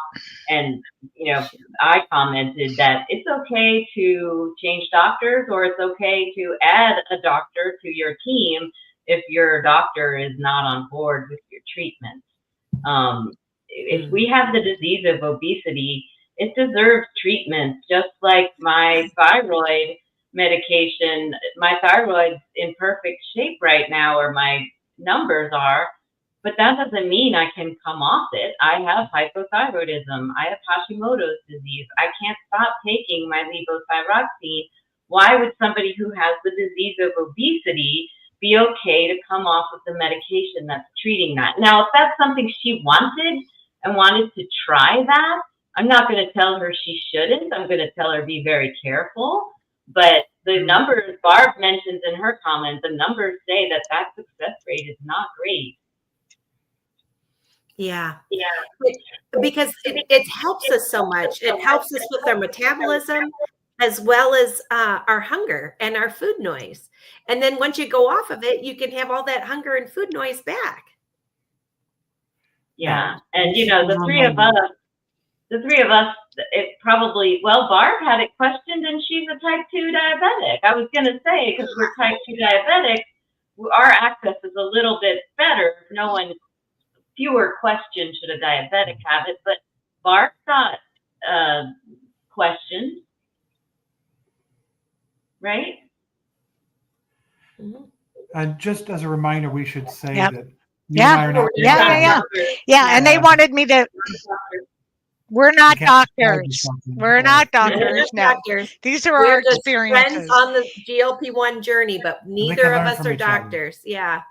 Speaker 4: And, you know, I commented that it's okay to change doctors or it's okay to add a doctor to your team if your doctor is not on board with your treatment. If we have the disease of obesity, it deserves treatment, just like my thyroid medication. My thyroid's in perfect shape right now, or my numbers are, but that doesn't mean I can come off it. I have hypothyroidism. I have Hashimoto's disease. I can't stop taking my levothyroxine. Why would somebody who has the disease of obesity be okay to come off of the medication that's treating that? Now, if that's something she wanted and wanted to try that, I'm not going to tell her she shouldn't. I'm going to tell her be very careful. But the numbers Barb mentions in her comment, the numbers say that success rate is not great.
Speaker 1: Yeah.
Speaker 4: Yeah.
Speaker 1: Because it helps us so much. It helps us with our metabolism as well as our hunger and our food noise. And then once you go off of it, you can have all that hunger and food noise back.
Speaker 4: Yeah. And the three of us, it probably, Barb had it questioned and she's a type 2 diabetic. I was going to say, because we're type 2 diabetic, our access is a little bit better. Fewer questions should a diabetic have it, but Barb got questions, right?
Speaker 1: Mm-hmm.
Speaker 2: And just as a reminder, we should say
Speaker 3: Yep.
Speaker 2: that you and I are not.
Speaker 3: Yeah, and they wanted me to. We're not doctors. We're not doctors. No, these are our experiences.
Speaker 1: Friends on the GLP-1 journey, but neither of us are doctors. Yeah.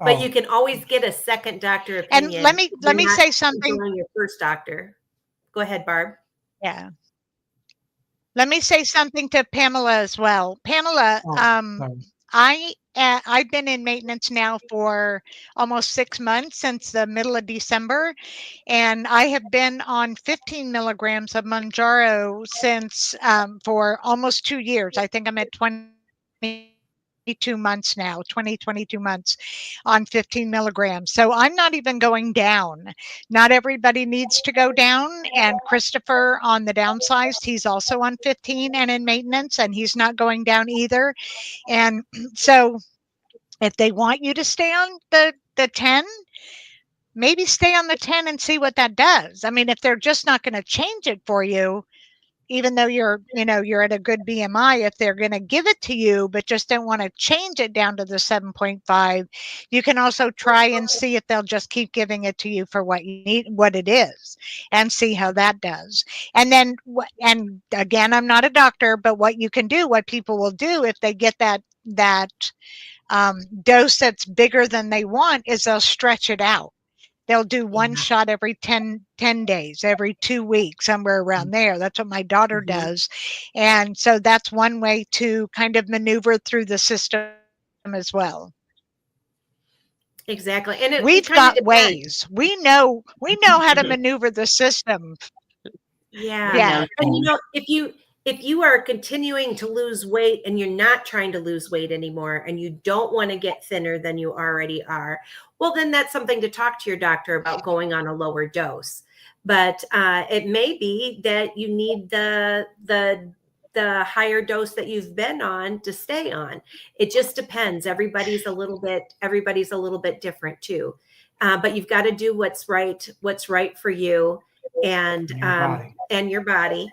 Speaker 1: But you can always get a second doctor opinion.
Speaker 3: And let me say something.
Speaker 1: Your first doctor. Go ahead, Barb.
Speaker 3: Yeah. Let me say something to Pamela as well. Pamela, I've been in maintenance now for almost 6 months, since the middle of December, and I have been on 15 milligrams of Mounjaro since for almost 2 years. I think I'm at 22 months now, 22 months on 15 milligrams. So I'm not even going down. Not everybody needs to go down. And Christopher on the downsized, he's also on 15 and in maintenance, and he's not going down either. And so if they want you to stay on the 10, maybe stay on the 10 and see what that does. I mean, if they're just not going to change it for you, even though you're at a good BMI, if they're going to give it to you, but just don't want to change it down to the 7.5, you can also try and see if they'll just keep giving it to you for what you need, what it is, and see how that does. And then, and again, I'm not a doctor, but what you can do, what people will do if they get that dose that's bigger than they want, is they'll stretch it out. They'll do one shot every 10 days, every 2 weeks, somewhere around there. That's what my daughter does. And so that's one way to kind of maneuver through the system as well.
Speaker 1: Exactly. And
Speaker 3: we've got ways. We know how to maneuver the system.
Speaker 1: Yeah. And if you are continuing to lose weight and you're not trying to lose weight anymore, and you don't want to get thinner than you already are, well, then that's something to talk to your doctor about, going on a lower dose. But it may be that you need the higher dose that you've been on to stay on. It just depends. Everybody's a little bit different too. But you've got to do what's right for you and your body.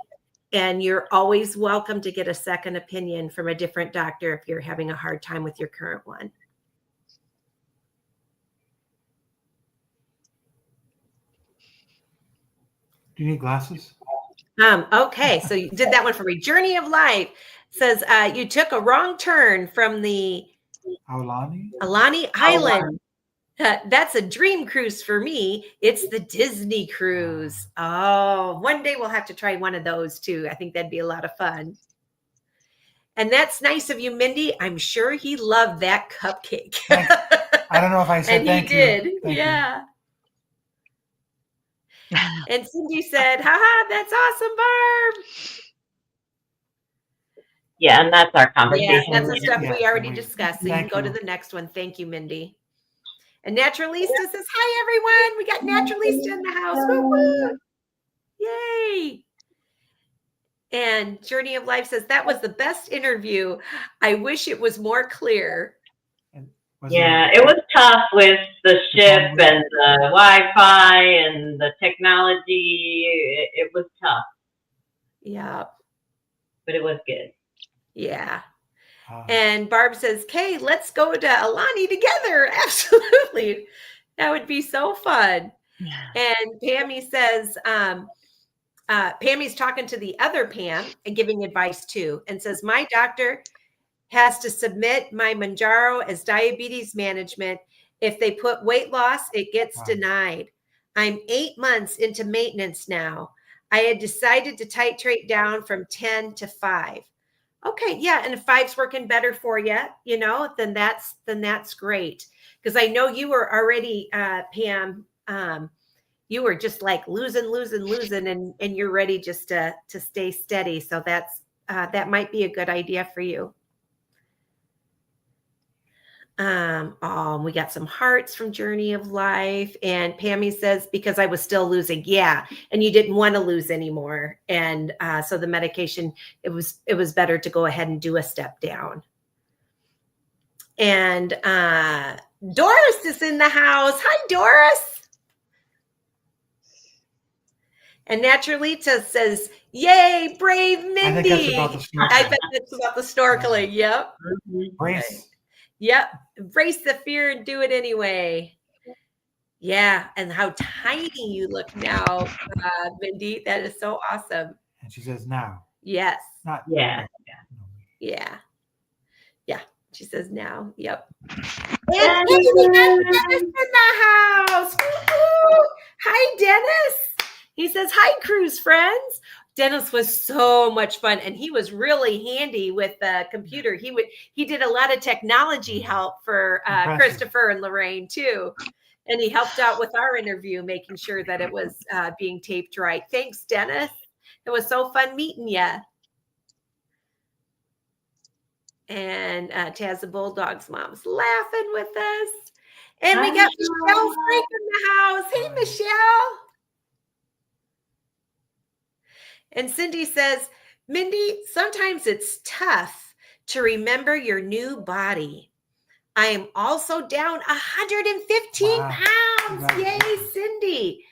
Speaker 1: And you're always welcome to get a second opinion from a different doctor if you're having a hard time with your current one.
Speaker 2: Do you need glasses?
Speaker 1: Okay, so you did that one for me. Journey of Life says you took a wrong turn from the Alani Island. That's a dream cruise for me. It's the Disney cruise. Oh, one day we'll have to try one of those too. I think that'd be a lot of fun. And that's nice of you, Mindy. I'm sure he loved that cupcake.
Speaker 2: I don't know if I said
Speaker 1: and
Speaker 2: thank
Speaker 1: he
Speaker 2: you.
Speaker 1: did.
Speaker 2: Thank
Speaker 1: yeah. You. And Cindy said, haha, that's awesome, Barb.
Speaker 4: Yeah, and that's our conversation.
Speaker 1: Yeah, that's the stuff we already discussed. So you can go to the next one. Thank you, Mindy. And Naturalista says, hi, everyone. We got Naturalista in the house. Woo, woo. Yay. And Journey of Life says, that was the best interview. I wish it was more clear.
Speaker 4: Yeah, it was tough with the ship and the Wi-Fi and the technology. It was tough.
Speaker 1: Yeah.
Speaker 4: But it was good.
Speaker 1: Yeah. And Barb says, Kay, let's go to Alani together. Absolutely. That would be so fun. Yeah. And Pammy says, Pammy's talking to the other Pam and giving advice too, and says, my doctor has to submit my Mounjaro as diabetes management. If they put weight loss, it gets denied. I'm 8 months into maintenance now. I had decided to titrate down from 10 to 5. Okay, yeah, and if 5's working better for you, then that's great. Because I know you were already, Pam, you were just like losing, and you're ready just to stay steady. So that might be a good idea for you. We got some hearts from Journey of Life, and Pammy says, because I was still losing. Yeah, and you didn't want to lose anymore, and so the medication, it was better to go ahead and do a step down. And Doris is in the house. Hi, Doris. And Naturalita says, "Yay, brave Mindy!"
Speaker 2: I think that's about the snorkeling.
Speaker 1: I bet it's about the snorkeling. Yep.
Speaker 2: Brace.
Speaker 1: Yep. Embrace the fear and do it anyway. Yeah. And how tiny you look now, Mindy. That is so awesome.
Speaker 2: And she says now.
Speaker 1: Yes.
Speaker 2: Not
Speaker 4: Yeah.
Speaker 1: Yeah. Yeah. She says now. Yep. And we got Dennis in the house. Woo-hoo. Hi, Dennis. He says, "Hi, cruise friends." Dennis was so much fun, and he was really handy with the computer. He did a lot of technology help for Christopher and Lorraine too, and he helped out with our interview, making sure that it was being taped right. Thanks, Dennis. It was so fun meeting you. And Taz the Bulldog's mom's laughing with us, and we got Michelle Frank in the house. Hey, Michelle. And Cindy says, "Mindy, sometimes it's tough to remember your new body. I am also down 115 pounds. Yay, Cindy.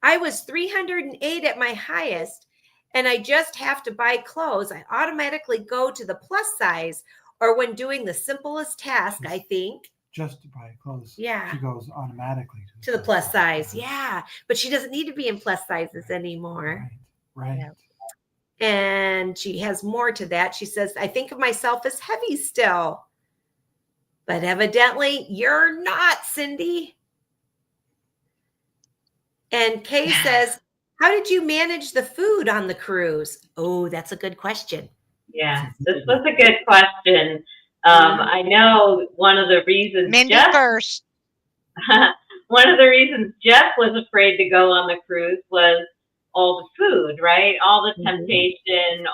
Speaker 1: I was 308 at my highest, and I just have to buy clothes. I automatically go to the plus size, or when doing the simplest task, I think."
Speaker 2: Just to buy clothes.
Speaker 1: Yeah.
Speaker 2: She goes automatically
Speaker 1: to the plus size. Yeah. But she doesn't need to be in plus sizes anymore.
Speaker 2: Right.
Speaker 3: Yeah.
Speaker 1: And she has more to that. She says, "I think of myself as heavy still." But evidently you're not, Cindy. And Kay says, "How did you manage the food on the cruise?" Oh, that's a good question.
Speaker 4: Yeah, this was a good question. I know one of the reasons
Speaker 3: Mindy first.
Speaker 4: one of the reasons Jeff was afraid to go on the cruise was all the food, right? All the temptation,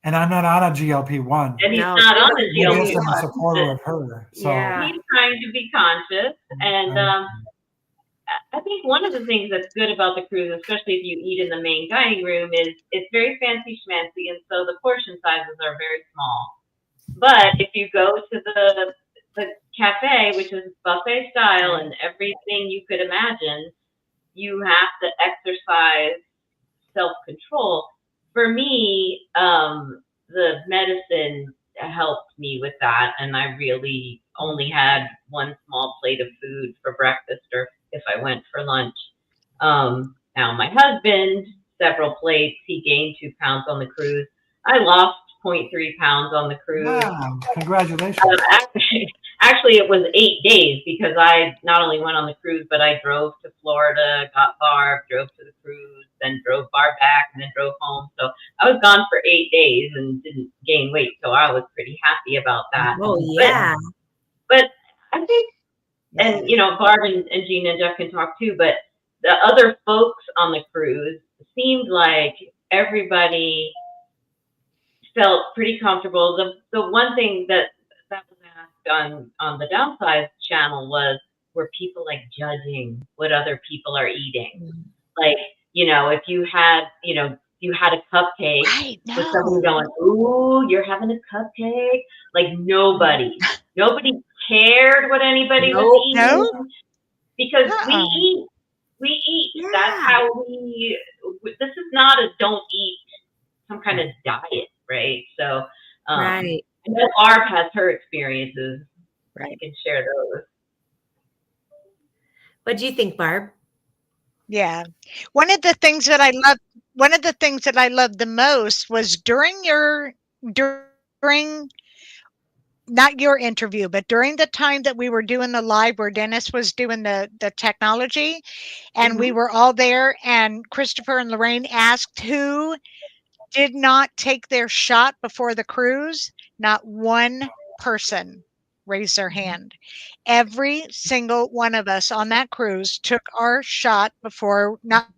Speaker 2: and I'm not on a GLP-1.
Speaker 4: And he's not on the GLP-1.
Speaker 2: I'm a supporter of her. So
Speaker 4: he's trying to be conscious. And I think one of the things that's good about the cruise, especially if you eat in the main dining room, is it's very fancy schmancy, and so the portion sizes are very small. But if you go to the cafe, which is buffet style and everything you could imagine, you have to exercise self-control. For me, the medicine helped me with that, and I really only had one small plate of food for breakfast or if I went for lunch. Now my husband, several plates, he gained 2 pounds on the cruise. I lost 0.3 pounds on the cruise.
Speaker 2: Wow, congratulations.
Speaker 4: Actually, it was 8 days because I not only went on the cruise, but I drove to Florida, got Barb, drove to the cruise, then drove Barb back, and then drove home. So I was gone for 8 days and didn't gain weight. So I was pretty happy about that.
Speaker 1: Oh, yeah.
Speaker 4: But I think, and Barb and Gina and Jeff can talk too, but the other folks on the cruise seemed like everybody felt pretty comfortable. The one thing that was asked on the Downsize channel was, were people like judging what other people are eating? Like, if you had, you had a cupcake, with someone going, "Ooh, you're having a cupcake." Like nobody cared what anybody was eating, because we eat. Yeah. That's how this is not a don't eat some kind of diet, right? So,
Speaker 1: right.
Speaker 4: I know Barb has her experiences. Right. I can share those.
Speaker 1: What do you think, Barb?
Speaker 3: Yeah. One of the things that I loved the most was during not your interview, but during the time that we were doing the live where Dennis was doing the technology, and we were all there, and Christopher and Lorraine asked who did not take their shot before the cruise. Not one person raised their hand. Every single one of us on that cruise took our shot before, not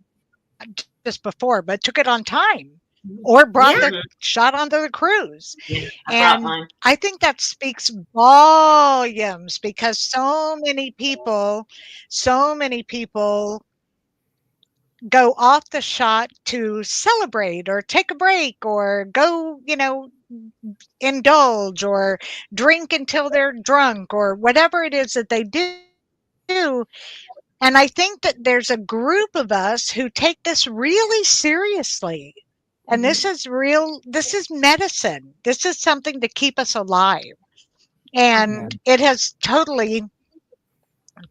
Speaker 3: just before, but took it on time or brought
Speaker 1: Yeah.
Speaker 3: their shot onto the cruise.
Speaker 4: Yeah, I brought
Speaker 3: And
Speaker 4: mine.
Speaker 3: I think that speaks volumes, because so many people go off the shot to celebrate or take a break or go, indulge or drink until they're drunk or whatever it is that they do. And I think that there's a group of us who take this really seriously. And this is medicine. This is something to keep us alive. And it has totally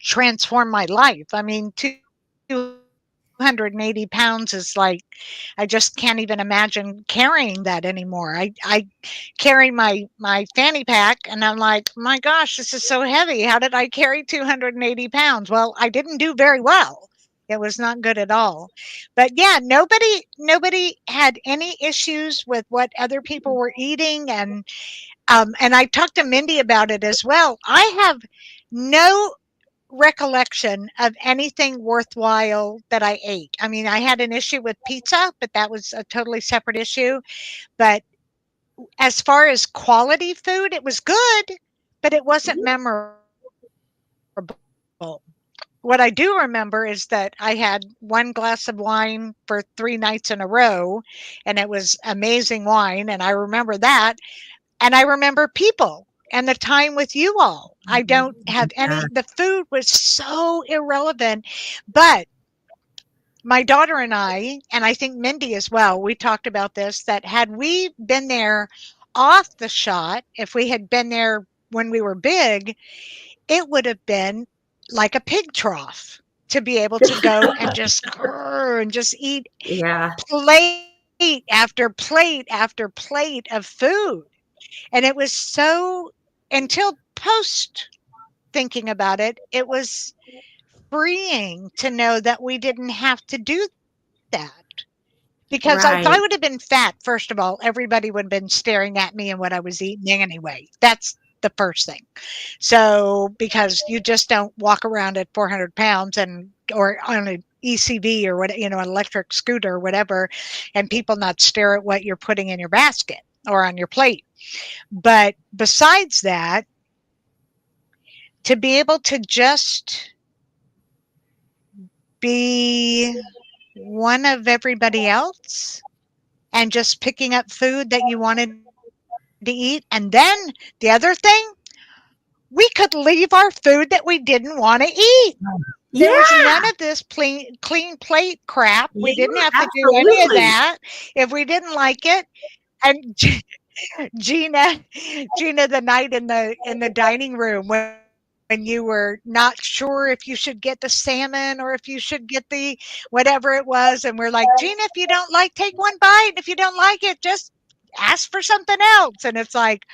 Speaker 3: transformed my life. I mean, 280 pounds is like, I just can't even imagine carrying that anymore. I carry my fanny pack and I'm like, my gosh, this is so heavy. How did I carry 280 pounds? Well, I didn't do very well. It was not good at all. But yeah, nobody had any issues with what other people were eating. And I talked to Mindy about it as well. I have no recollection of anything worthwhile that I ate. I mean, I had an issue with pizza, but that was a totally separate issue. But as far as quality food, it was good, but it wasn't memorable. What I do remember is that I had one glass of wine for 3 nights in a row, and it was amazing wine. And I remember that. And I remember people and the time with you all. I don't have any, the food was so irrelevant. But my daughter and I think Mindy as well, we talked about this, that had we been there off the shot, if we had been there when we were big, it would have been like a pig trough to be able to go and just eat plate after plate after plate of food. And it was so, until post thinking about it, it was freeing to know that we didn't have to do that. Because if I would have been fat, first of all, everybody would have been staring at me and what I was eating anyway. That's the first thing. So, because you just don't walk around at 400 pounds or on an ECV or what, an electric scooter or whatever, and people not stare at what you're putting in your basket or on your plate. But besides that, to be able to just be one of everybody else and just picking up food that you wanted to eat. And then the other thing, we could leave our food that we didn't want to eat. There was none of this clean plate crap. We didn't have to do any of that if we didn't like it. And Gina, the night in the dining room when you were not sure if you should get the salmon or if you should get the whatever it was, and we're like, Gina, if you don't like, take one bite. If you don't like it, just ask for something else. And it's like,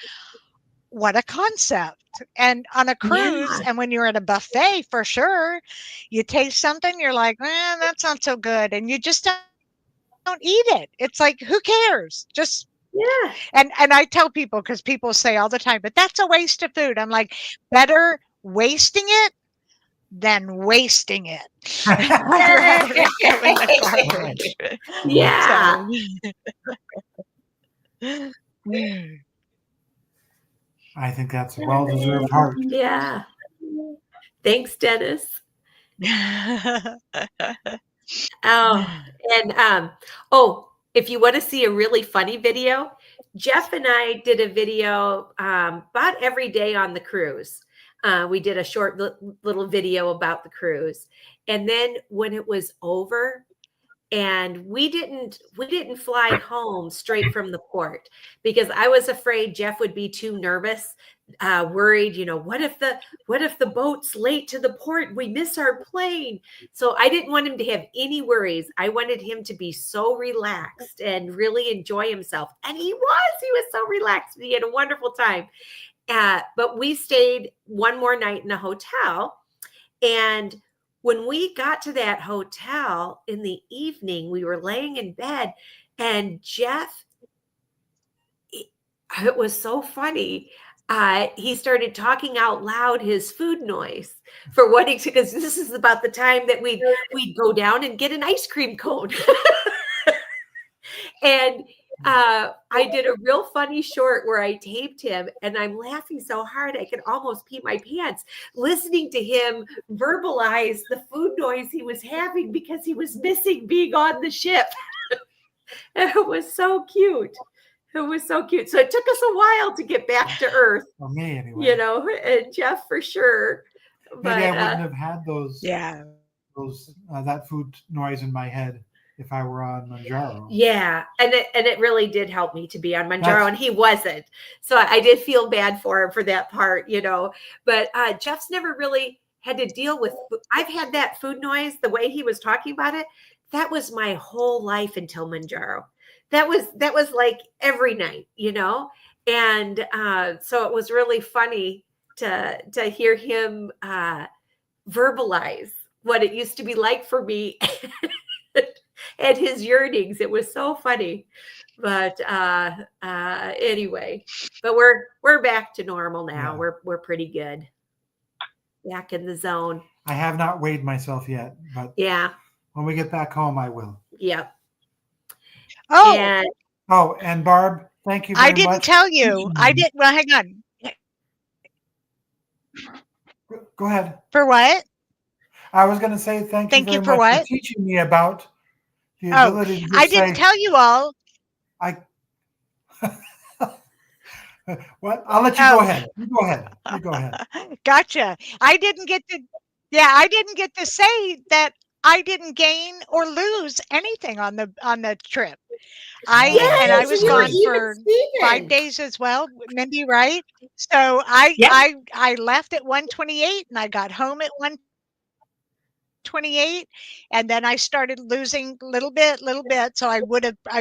Speaker 3: what a concept. And on a cruise, and when you're at a buffet, for sure, you taste something, you're like, that's not so good, and you just don't eat it. It's like, who cares? Just And I tell people, because people say all the time, but that's a waste of food. I'm like, better wasting it than wasting it.
Speaker 1: Yeah.
Speaker 2: I think that's a well-deserved heart.
Speaker 1: Yeah. Thanks, Dennis. If you want to see a really funny video, Jeff and I did a video about every day on the cruise. We did a short little video about the cruise. And then when it was over, and we didn't fly home straight from the port, because I was afraid Jeff would be too nervous, worried, what if the boat's late to the port, we miss our plane. So I didn't want him to have any worries. I wanted him to be so relaxed and really enjoy himself. And he was so relaxed. He had a wonderful time. but we stayed one more night in a hotel. And when we got to that hotel in the evening, we were laying in bed, and Jeff, it was so funny. He started talking out loud his food noise for what he, because this is about the time that we'd go down and get an ice cream cone. And I did a real funny short where I taped him, and I'm laughing so hard I could almost pee my pants listening to him verbalize the food noise he was having because he was missing being on the ship. And it was so cute. It was so cute. So it took us a while to get back to Earth.
Speaker 2: For me, anyway.
Speaker 1: You know, and Jeff for sure. But
Speaker 2: Maybe I wouldn't have had those that food noise in my head if I were on Manjaro.
Speaker 1: Yeah, and it really did help me to be on Manjaro, and he wasn't. So I did feel bad for him for that part, you know. But Jeff's never really had to deal with. I've had that food noise, the way he was talking about it. That was my whole life until Manjaro. That was like every night, you know. And so it was really funny to hear him verbalize what it used to be like for me. And his yearnings. It was so funny. But anyway, but we're back to normal now.
Speaker 2: Yeah.
Speaker 1: We're pretty good. Back in the zone.
Speaker 2: I have not weighed myself yet, but
Speaker 1: yeah,
Speaker 2: when we get back home, I will.
Speaker 1: Yep.
Speaker 3: Oh,
Speaker 2: And Barb, thank you very much.
Speaker 3: I didn't tell you. I did. Well, hang on.
Speaker 2: Go ahead.
Speaker 3: For what?
Speaker 2: I was going to say thank you very
Speaker 3: for
Speaker 2: much
Speaker 3: what?
Speaker 2: for teaching me about the ability to just
Speaker 3: I didn't tell you all.
Speaker 2: What? I'll let you go ahead. You go ahead. You go ahead.
Speaker 3: Gotcha. I didn't get to say that I didn't gain or lose anything on the trip. I was gone for 5 days as well, Mindy, right? So I left at 1:28 and I got home at 1:28, and then I started losing little bit. So I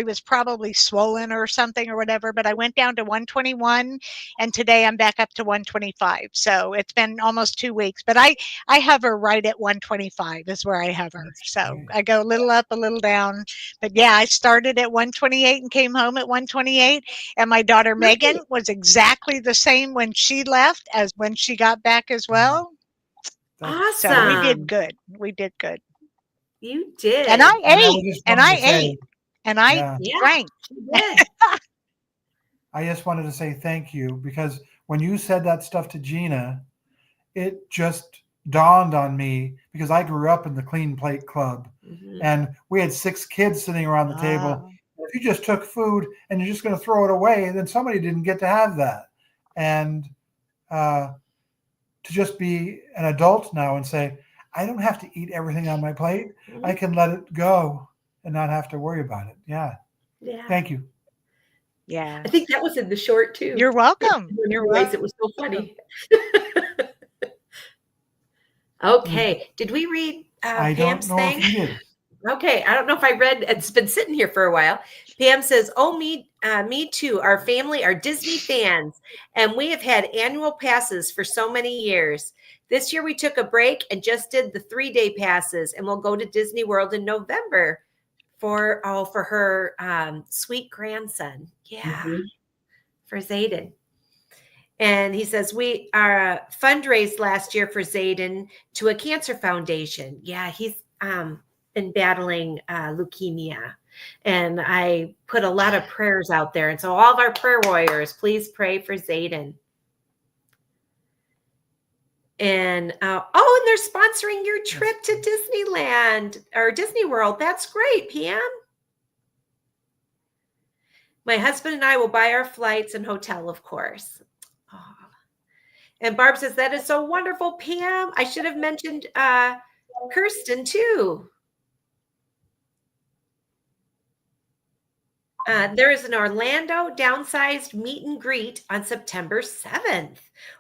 Speaker 3: was probably swollen or something or whatever, but I went down to 121, and today I'm back up to 125. So it's been almost 2 weeks, but I hover right at 125 is where I hover. So I go a little up, a little down, but yeah, I started at 128 and came home at 128. And my daughter Megan was exactly the same when she left as when she got back as well.
Speaker 1: Awesome.
Speaker 3: So we did good.
Speaker 1: You did.
Speaker 3: And I ate. And I drank.
Speaker 2: I just wanted to say thank you, because when you said that stuff to Gina, it just dawned on me, because I grew up in the Clean Plate Club, and we had 6 kids sitting around the table. If you just took food and you're just going to throw it away, then somebody didn't get to have that. And to just be an adult now and say, I don't have to eat everything on my plate. I can let it go and not have to worry about it. Yeah. Thank you.
Speaker 3: Yeah.
Speaker 1: I think that was in the short too.
Speaker 3: You're welcome. You're welcome.
Speaker 1: It was so funny. Okay. Did we read Pam's thing?
Speaker 2: If you did.
Speaker 1: Okay, I don't know if I read. It's been sitting here for a while. Pam says, "Oh, me too. Our family are Disney fans, and we have had annual passes for so many years. This year we took a break and just did the 3-day passes, and we'll go to Disney World in November for her sweet grandson. For Zayden." And he says, we fundraised last year for Zayden to a cancer foundation. Yeah, he's been battling leukemia. And I put a lot of prayers out there. And so all of our prayer warriors, please pray for Zayden. And and they're sponsoring your trip to Disneyland or Disney World. That's great, Pam. My husband and I will buy our flights and hotel, of course. Oh. And Barb says, that is so wonderful, Pam. I should have mentioned Kirsten too. There is an Orlando downsized meet and greet on September 7th.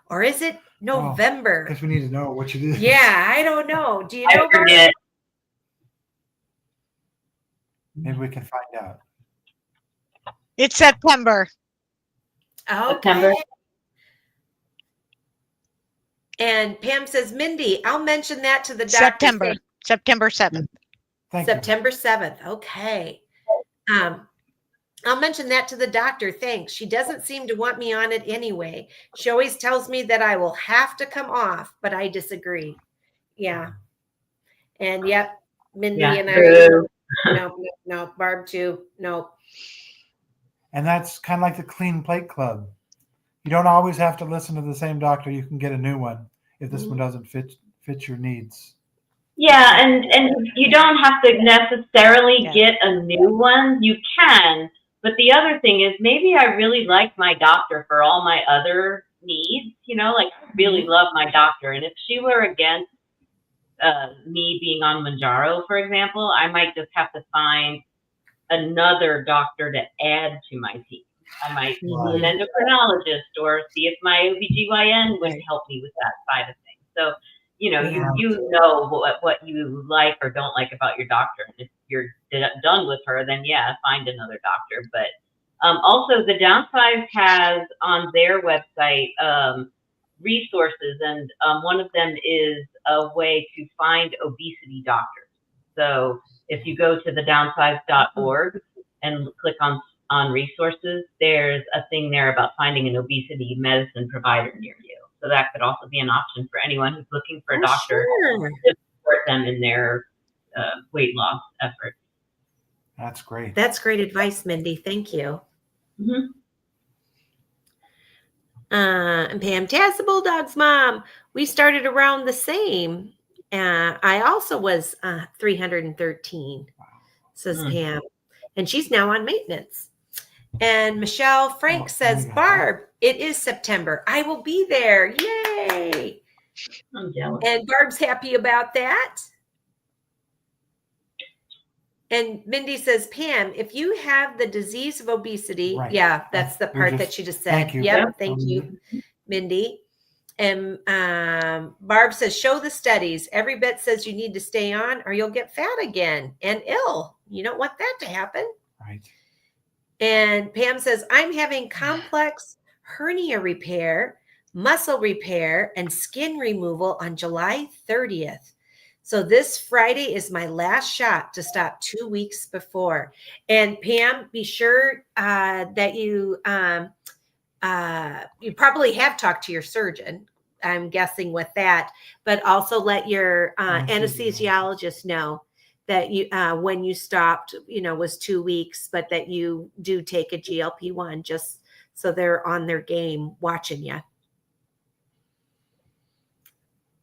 Speaker 1: Or is it November?
Speaker 2: Because we need to know what it is.
Speaker 1: Yeah, I don't know. Do you know?
Speaker 4: I forget.
Speaker 2: Maybe we can find out.
Speaker 3: It's September.
Speaker 1: Okay.
Speaker 4: September.
Speaker 1: And Pam says, Mindy, I'll mention that to the doctor.
Speaker 3: September 7th.
Speaker 2: Thank you.
Speaker 1: September 7th. Okay. I'll mention that to the doctor. Thanks. She doesn't seem to want me on it anyway. She always tells me that I will have to come off, but I disagree. Yeah. And yep, Mindy and I, no, Barb too. No.
Speaker 2: And that's kind of like the Clean Plate Club. You don't always have to listen to the same doctor. You can get a new one if this one doesn't fit your needs.
Speaker 4: Yeah, and you don't have to necessarily get a new one. You can, but the other thing is maybe I really like my doctor for all my other needs. You know, like I really love my doctor, and if she were against me being on Manjaro, for example, I might just have to find another doctor to add to my team. I might see an endocrinologist or see if my OBGYN would help me with that side of things. So, you know, you know what you like or don't like about your doctor. And if you're done with her, then yeah, find another doctor. But also the Downsize has on their website resources, and one of them is a way to find obesity doctors. So if you go to thedownsize.org and click on resources, there's a thing there about finding an obesity medicine provider near you. So that could also be an option for anyone who's looking for a doctor to support them in their weight loss efforts.
Speaker 2: That's great.
Speaker 1: That's great advice, Mindy. Thank you.
Speaker 4: Mm-hmm.
Speaker 1: And Pam, Taz the Bulldog's mom, we started around the same. I also was 313, says Pam. And she's now on maintenance. And Michelle Frank says, Barb, it is September. I will be there. Yay.
Speaker 4: I'm jealous.
Speaker 1: And Barb's happy about that. And Mindy says, Pam, if you have the disease of obesity, yeah, that's the part that she just said.
Speaker 2: Thank you.
Speaker 1: Yep, thank you, Mindy. And Barb says, show the studies. Every bit says you need to stay on or you'll get fat again and ill. You don't want that to happen.
Speaker 2: Right.
Speaker 1: And Pam says, I'm having complex hernia repair, muscle repair, and skin removal on July 30th. So this Friday is my last shot to stop 2 weeks before. And Pam, be sure that you probably have talked to your surgeon, I'm guessing with that, but also let your anesthesiologist know that you when you stopped, was 2 weeks, but that you do take a GLP-1 just so they're on their game watching you.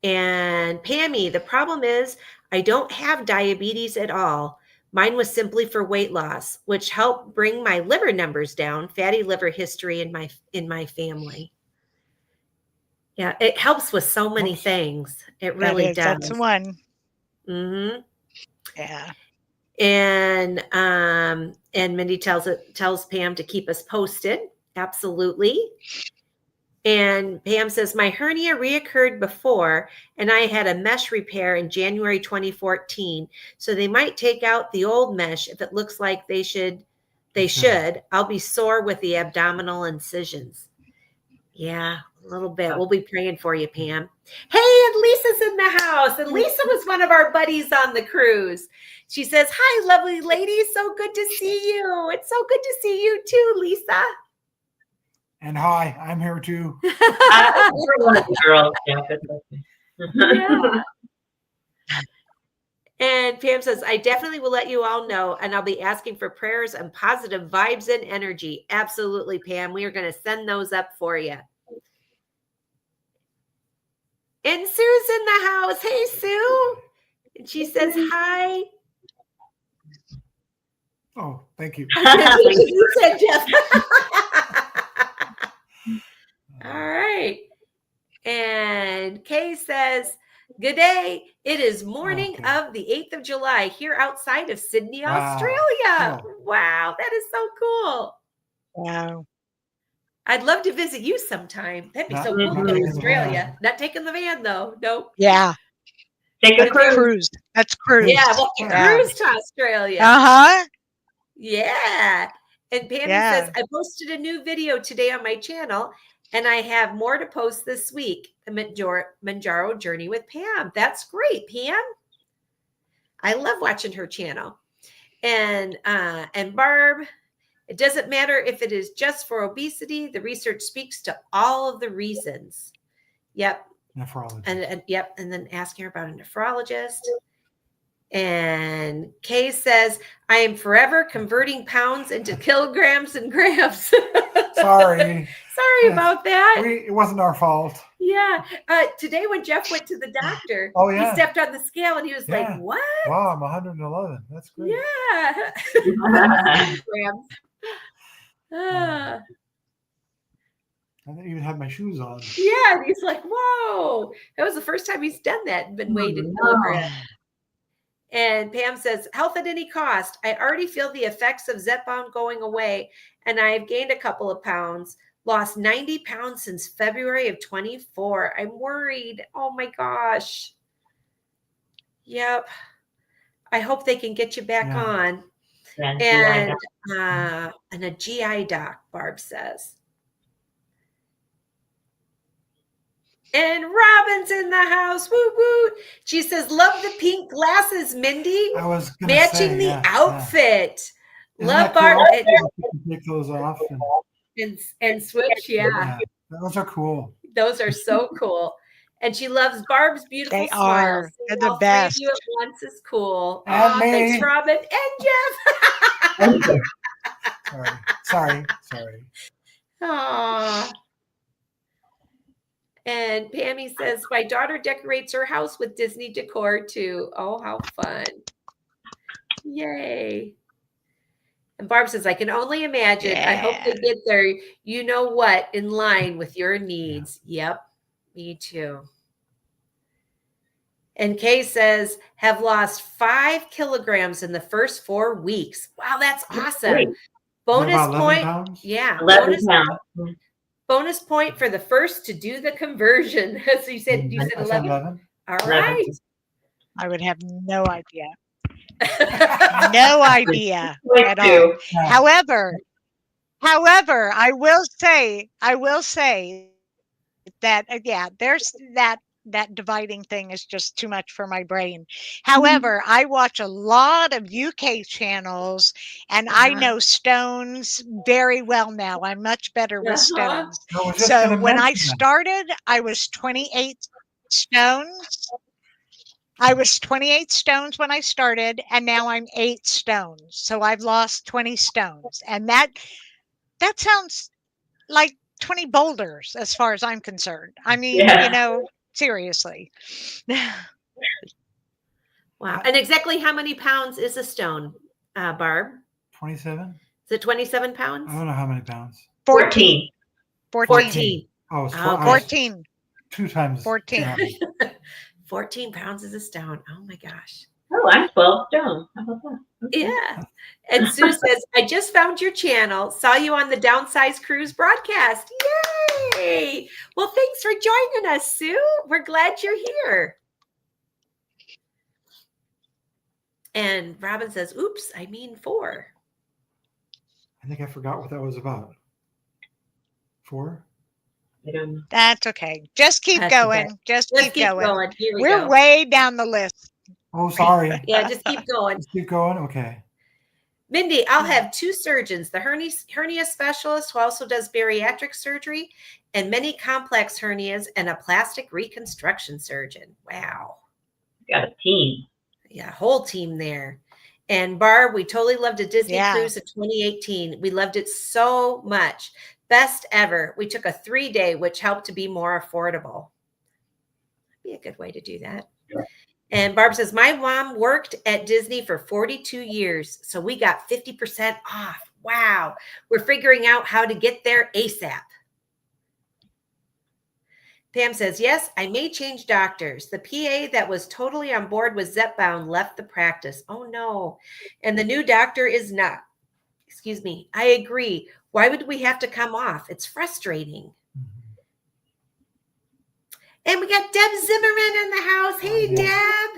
Speaker 1: And Pammy, the problem is I don't have diabetes at all. Mine was simply for weight loss, which helped bring my liver numbers down, fatty liver history in my family. Yeah, it helps with so many things. It really does.
Speaker 3: That's the one.
Speaker 1: Mm-hmm.
Speaker 3: Yeah.
Speaker 1: And Mindy tells Pam to keep us posted. Absolutely. And Pam says, my hernia reoccurred before, and I had a mesh repair in January 2014. So they might take out the old mesh if it looks like they should. I'll be sore with the abdominal incisions. Yeah, a little bit. We'll be praying for you, Pam. Hey, and Lisa's in the house. And Lisa was one of our buddies on the cruise. She says, hi, lovely ladies. So good to see you. It's so good to see you too, Lisa.
Speaker 2: And hi, I'm here too.
Speaker 4: We're one of the girls.
Speaker 1: Yeah. And Pam says, I definitely will let you all know, and I'll be asking for prayers and positive vibes and energy. Absolutely, Pam. We are going to send those up for you. And Sue's in the house. Hey, Sue. And she says, hi.
Speaker 2: Oh, thank you.
Speaker 1: You said Jeff. All right. And Kay says, good day. It is morning of the 8th of July here outside of Sydney, Australia.
Speaker 2: Cool.
Speaker 1: Wow, that is so cool.
Speaker 3: Wow.
Speaker 1: I'd love to visit you sometime. That'd be so cool to go to Australia. Not taking the van, though. Nope.
Speaker 3: Yeah.
Speaker 4: Take a
Speaker 3: cruise. That's cruise.
Speaker 1: Yeah, we'll cruise to Australia.
Speaker 3: Uh-huh.
Speaker 1: Yeah. And Pammy says, I posted a new video today on my channel, And I have more to post this week. The Manjaro Journey with Pam. That's great, Pam. I love watching her channel. And Barb, it doesn't matter if it is just for obesity. The research speaks to all of the reasons. Yep.
Speaker 2: Nephrologist.
Speaker 1: And yep. And then asking her about a nephrologist. And Kay says, I am forever converting pounds into kilograms and grams.
Speaker 2: Sorry.
Speaker 1: Sorry about that.
Speaker 2: It wasn't our fault.
Speaker 1: Yeah. Today when Jeff went to the doctor, he stepped on the scale and he was like, what?
Speaker 2: Wow, I'm 111. That's great.
Speaker 1: Yeah. Grams.
Speaker 2: I didn't even have my shoes on.
Speaker 1: Yeah. And he's like, whoa. That was the first time he's done that and been weighed in kilograms. And Pam says, health at any cost. I already feel the effects of Zepbound going away, and I've gained a couple of pounds, lost 90 pounds since February of 24. I'm worried. Oh my gosh. Yep. I hope they can get you back on. And a GI doc, Barb says. And Robin's in the house. Woo woo. She says, love the pink glasses, Mindy.
Speaker 2: I was
Speaker 1: matching the outfit. Love Barb.
Speaker 2: Take those off
Speaker 1: and switch. Yeah.
Speaker 2: Those are cool.
Speaker 1: Those are so cool. And she loves Barb's beautiful smile.
Speaker 3: They're the best.
Speaker 1: You at once is cool.
Speaker 2: And me.
Speaker 1: Thanks, Robin. And Jeff.
Speaker 2: Sorry.
Speaker 1: Aww. And Pammy says, my daughter decorates her house with Disney decor too. Oh, how fun. Yay. And Barb says, I can only imagine. I hope they get there. You know what? In line with your needs. Yep. Me too. And Kay says, have lost 5 kilograms in the first 4 weeks. Wow, that's awesome.
Speaker 4: Great.
Speaker 1: Bonus point.
Speaker 2: Pounds?
Speaker 1: Yeah.
Speaker 4: 11 pounds.
Speaker 1: Bonus point for the first to do the conversion. So you said 11? All right.
Speaker 3: I would have no idea. No idea at all.
Speaker 2: Yeah.
Speaker 3: However, I will say that there's that dividing thing is just too much for my brain. However, I watch a lot of UK channels and I know stones very well now. I'm much better with stones. So when I started, I was 28 stones. I was 28 stones when I started, and now I'm 8 stones. So I've lost 20 stones. And that sounds like 20 boulders as far as I'm concerned. I mean, seriously.
Speaker 1: Wow. And exactly how many pounds is a stone, Barb?
Speaker 2: 27?
Speaker 1: Is it 27 pounds?
Speaker 2: I don't know how many pounds.
Speaker 3: 14.
Speaker 1: 14.
Speaker 2: Oh, it's
Speaker 3: 14.
Speaker 2: 2 times.
Speaker 3: 14.
Speaker 1: 14 pounds is a stone. Oh my gosh.
Speaker 4: Oh, I'm 12 stone. How about that? Okay.
Speaker 1: Yeah. And Sue says, I just found your channel. Saw you on the Downsize Cruise broadcast. Yay. Well, thanks for joining us, Sue. We're glad you're here. And Robin says, oops, I mean 4.
Speaker 2: I think I forgot what that was about. 4?
Speaker 4: I don't know.
Speaker 3: That's okay. Just keep going.
Speaker 1: Okay.
Speaker 3: Just
Speaker 1: Let's
Speaker 3: keep going.
Speaker 1: Here we
Speaker 3: We're
Speaker 1: go.
Speaker 3: way down the list.
Speaker 2: Oh, sorry.
Speaker 1: Yeah, just keep going.
Speaker 2: Let's keep going? Okay.
Speaker 1: Mindy, I'll have 2 surgeons, the hernia specialist who also does bariatric surgery and many complex hernias, and a plastic reconstruction surgeon. Wow.
Speaker 4: Got a team.
Speaker 1: Yeah, whole team there. And Barb, we totally loved a Disney cruise in 2018. We loved it so much. Best ever. We took a 3-day, which helped to be more affordable. That'd be a good way to do that.
Speaker 4: Sure.
Speaker 1: And Barb says, my mom worked at Disney for 42 years, so we got 50% off. Wow. We're figuring out how to get there ASAP. Pam says, yes, I may change doctors. The PA that was totally on board with Zepbound left the practice. Oh, no. And the new doctor is not. Excuse me. I agree. Why would we have to come off? It's frustrating. And we got Deb Zimmerman in the house. Hey, Deb.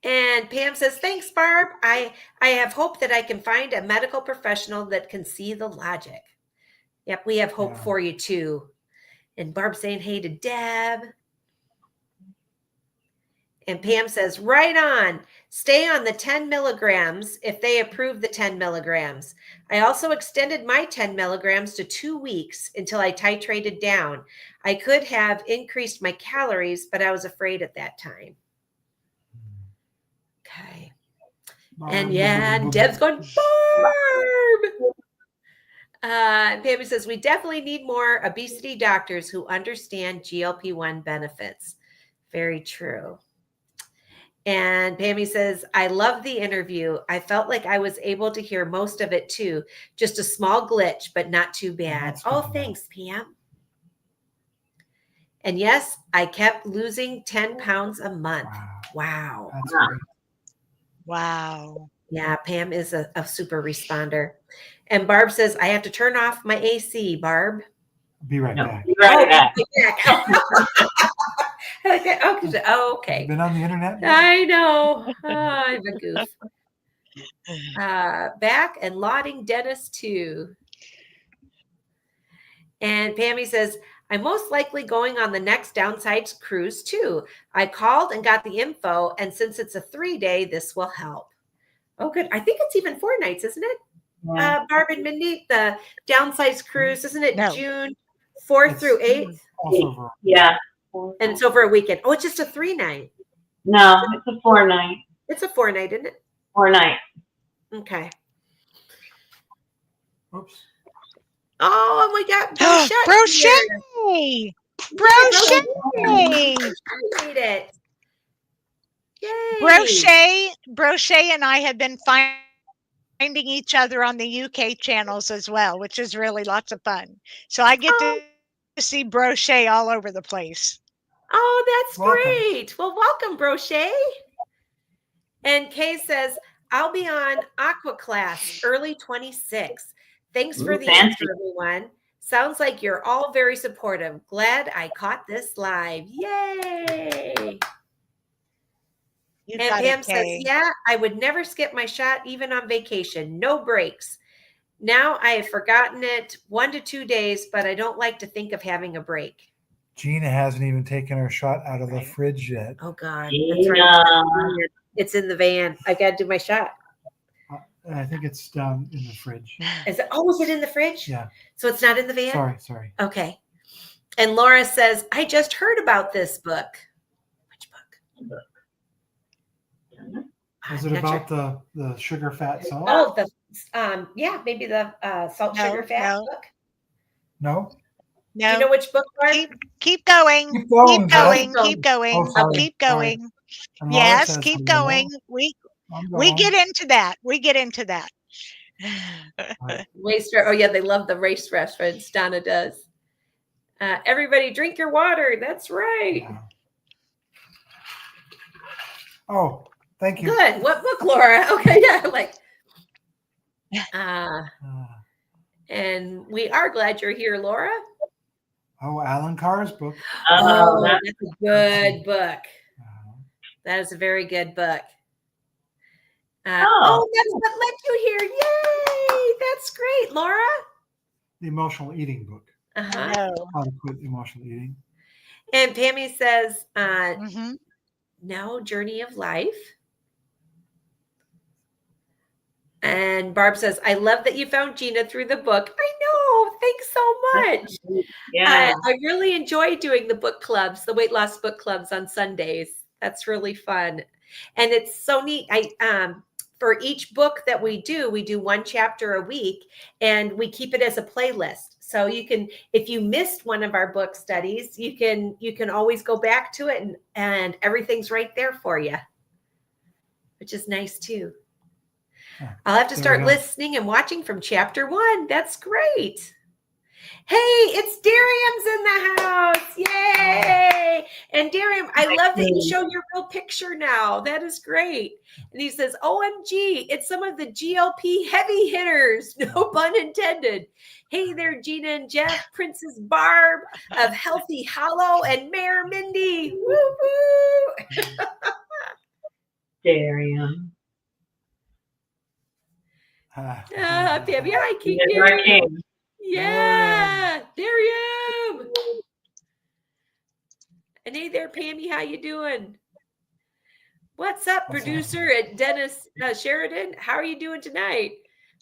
Speaker 1: And Pam says, thanks, Barb. I have hope that I can find a medical professional that can see the logic. Yep, we have hope
Speaker 2: Yeah.
Speaker 1: for you too. And Barb saying hey to Deb. And Pam says, right on. Stay on the 10 milligrams if they approve the 10 milligrams. I also extended my 10 milligrams to 2 weeks until I titrated down. I could have increased my calories, but I was afraid at that time. Okay. And yeah, Deb's going, Barb. Pammy says, we definitely need more obesity doctors who understand GLP-1 benefits. Very true. And Pammy says, I love the interview. I felt like I was able to hear most of it too. Just a small glitch, but not too bad. Oh, thanks, Pam. And yes, I kept losing 10 pounds a month. Wow.
Speaker 2: That's great.
Speaker 3: Wow.
Speaker 1: Yeah, Pam is a super responder. And Barb says, I have to turn off my AC, Barb.
Speaker 2: Be right
Speaker 4: No,
Speaker 2: back.
Speaker 4: be right back.
Speaker 1: I like that. Oh, okay.
Speaker 2: Been on the internet?
Speaker 1: I know. Oh, I'm a goof. Back and lauding Dennis too. And Pammy says, I'm most likely going on the next Downsides cruise too. I called and got the info, and since it's a 3-day, this will help. Oh, good. I think it's even 4 nights, isn't it?
Speaker 4: Yeah.
Speaker 1: Barb and Mindy, the Downsides cruise, isn't it
Speaker 3: No.
Speaker 1: June 4th through 8th?
Speaker 2: Also
Speaker 4: Yeah.
Speaker 1: And it's over a weekend. Oh, it's just a 3-night.
Speaker 4: No, it's a 4-night.
Speaker 1: It's a 4-night, isn't it?
Speaker 4: 4-night.
Speaker 1: Okay.
Speaker 2: Oops.
Speaker 1: Oh, and we got Brochet.
Speaker 3: Brochet! Brochet!
Speaker 1: I made it. Yay.
Speaker 3: Brochet and I have been finding each other on the UK channels as well, which is really lots of fun. So I get to see Brochet all over the place.
Speaker 1: Oh, that's
Speaker 2: Welcome.
Speaker 1: great. Well, welcome, Brochet. And Kay says, I'll be on Aqua Class early 26. Thanks for the
Speaker 4: fancy.
Speaker 1: answer, everyone. Sounds like you're all very supportive. Glad I caught this live. Yay.
Speaker 3: You
Speaker 1: And
Speaker 3: got
Speaker 1: Pam
Speaker 3: it,
Speaker 1: says,
Speaker 3: Kay.
Speaker 1: yeah, I would never skip my shot, even on vacation. No breaks. Now I have forgotten it 1 to 2 days, but I don't like to think of having a break.
Speaker 2: Gina hasn't even taken her shot out of the
Speaker 3: Right.
Speaker 2: fridge yet.
Speaker 1: Oh, God.
Speaker 4: Gina.
Speaker 1: That's right. It's in the van. I got to do my shot.
Speaker 2: And I think it's down in the fridge.
Speaker 1: Is it in the fridge?
Speaker 2: Yeah.
Speaker 1: So it's not in the van?
Speaker 2: Sorry.
Speaker 1: Okay. And Laura says, I just heard about this book. Which book?
Speaker 2: Is it about the sugar fat salt?
Speaker 1: Oh, maybe the salt
Speaker 3: No,
Speaker 1: sugar fat
Speaker 3: no.
Speaker 1: book.
Speaker 2: No?
Speaker 1: Do you know which book, Barb?
Speaker 3: Keep going.
Speaker 2: Keep going,
Speaker 3: Keep going.
Speaker 1: Jeff.
Speaker 3: Keep going.
Speaker 2: Oh, sorry,
Speaker 3: Keep going.
Speaker 2: And Laura
Speaker 3: Yes,
Speaker 2: says,
Speaker 3: keep
Speaker 2: "No,
Speaker 3: going.
Speaker 2: I'm
Speaker 3: We
Speaker 2: going."
Speaker 3: get into that.
Speaker 1: Oh, yeah, they love the race reference. Donna does. Everybody drink your water. That's right.
Speaker 2: Yeah. Oh, thank you.
Speaker 1: Good. What book, Laura? Okay, yeah, and we are glad you're here, Laura.
Speaker 2: Oh, Alan Carr's book.
Speaker 1: Oh, that's a good book.
Speaker 2: Uh,
Speaker 1: That is a very good book. That's what led you here. Yay! That's great, Laura.
Speaker 2: The emotional eating book.
Speaker 1: Uh-huh.
Speaker 3: No.
Speaker 2: How to quit emotional eating.
Speaker 1: And Pammy says,
Speaker 3: Mhm.
Speaker 1: no, Journey of Life. And Barb says, I love that you found Gina through the book. I know. Thanks so much.
Speaker 4: Yeah.
Speaker 1: I really enjoy doing the book clubs, the weight loss book clubs on Sundays. That's really fun. And it's so neat. For each book that we do 1 chapter a week, and we keep it as a playlist. So you can, if you missed one of our book studies, you can always go back to it and everything's right there for you, which is nice too. I'll have to start listening and watching from chapter 1. That's great. Hey, it's Darium's in the house. Yay. And Darium, I love that you show your real picture now. That is great. And he says, OMG, it's some of the GLP heavy hitters. No pun intended. Hey there, Gina and Jeff, Princess Barb of Healthy Hollow, and Mayor Mindy. Woo woo.
Speaker 4: Darium.
Speaker 1: Pammy, I keep
Speaker 4: Yes, I
Speaker 1: Darium.
Speaker 4: can.
Speaker 1: Yeah, Darium. And hey there, Pammy, how you doing? What's up, producer at Dennis Sheridan? How are you doing tonight?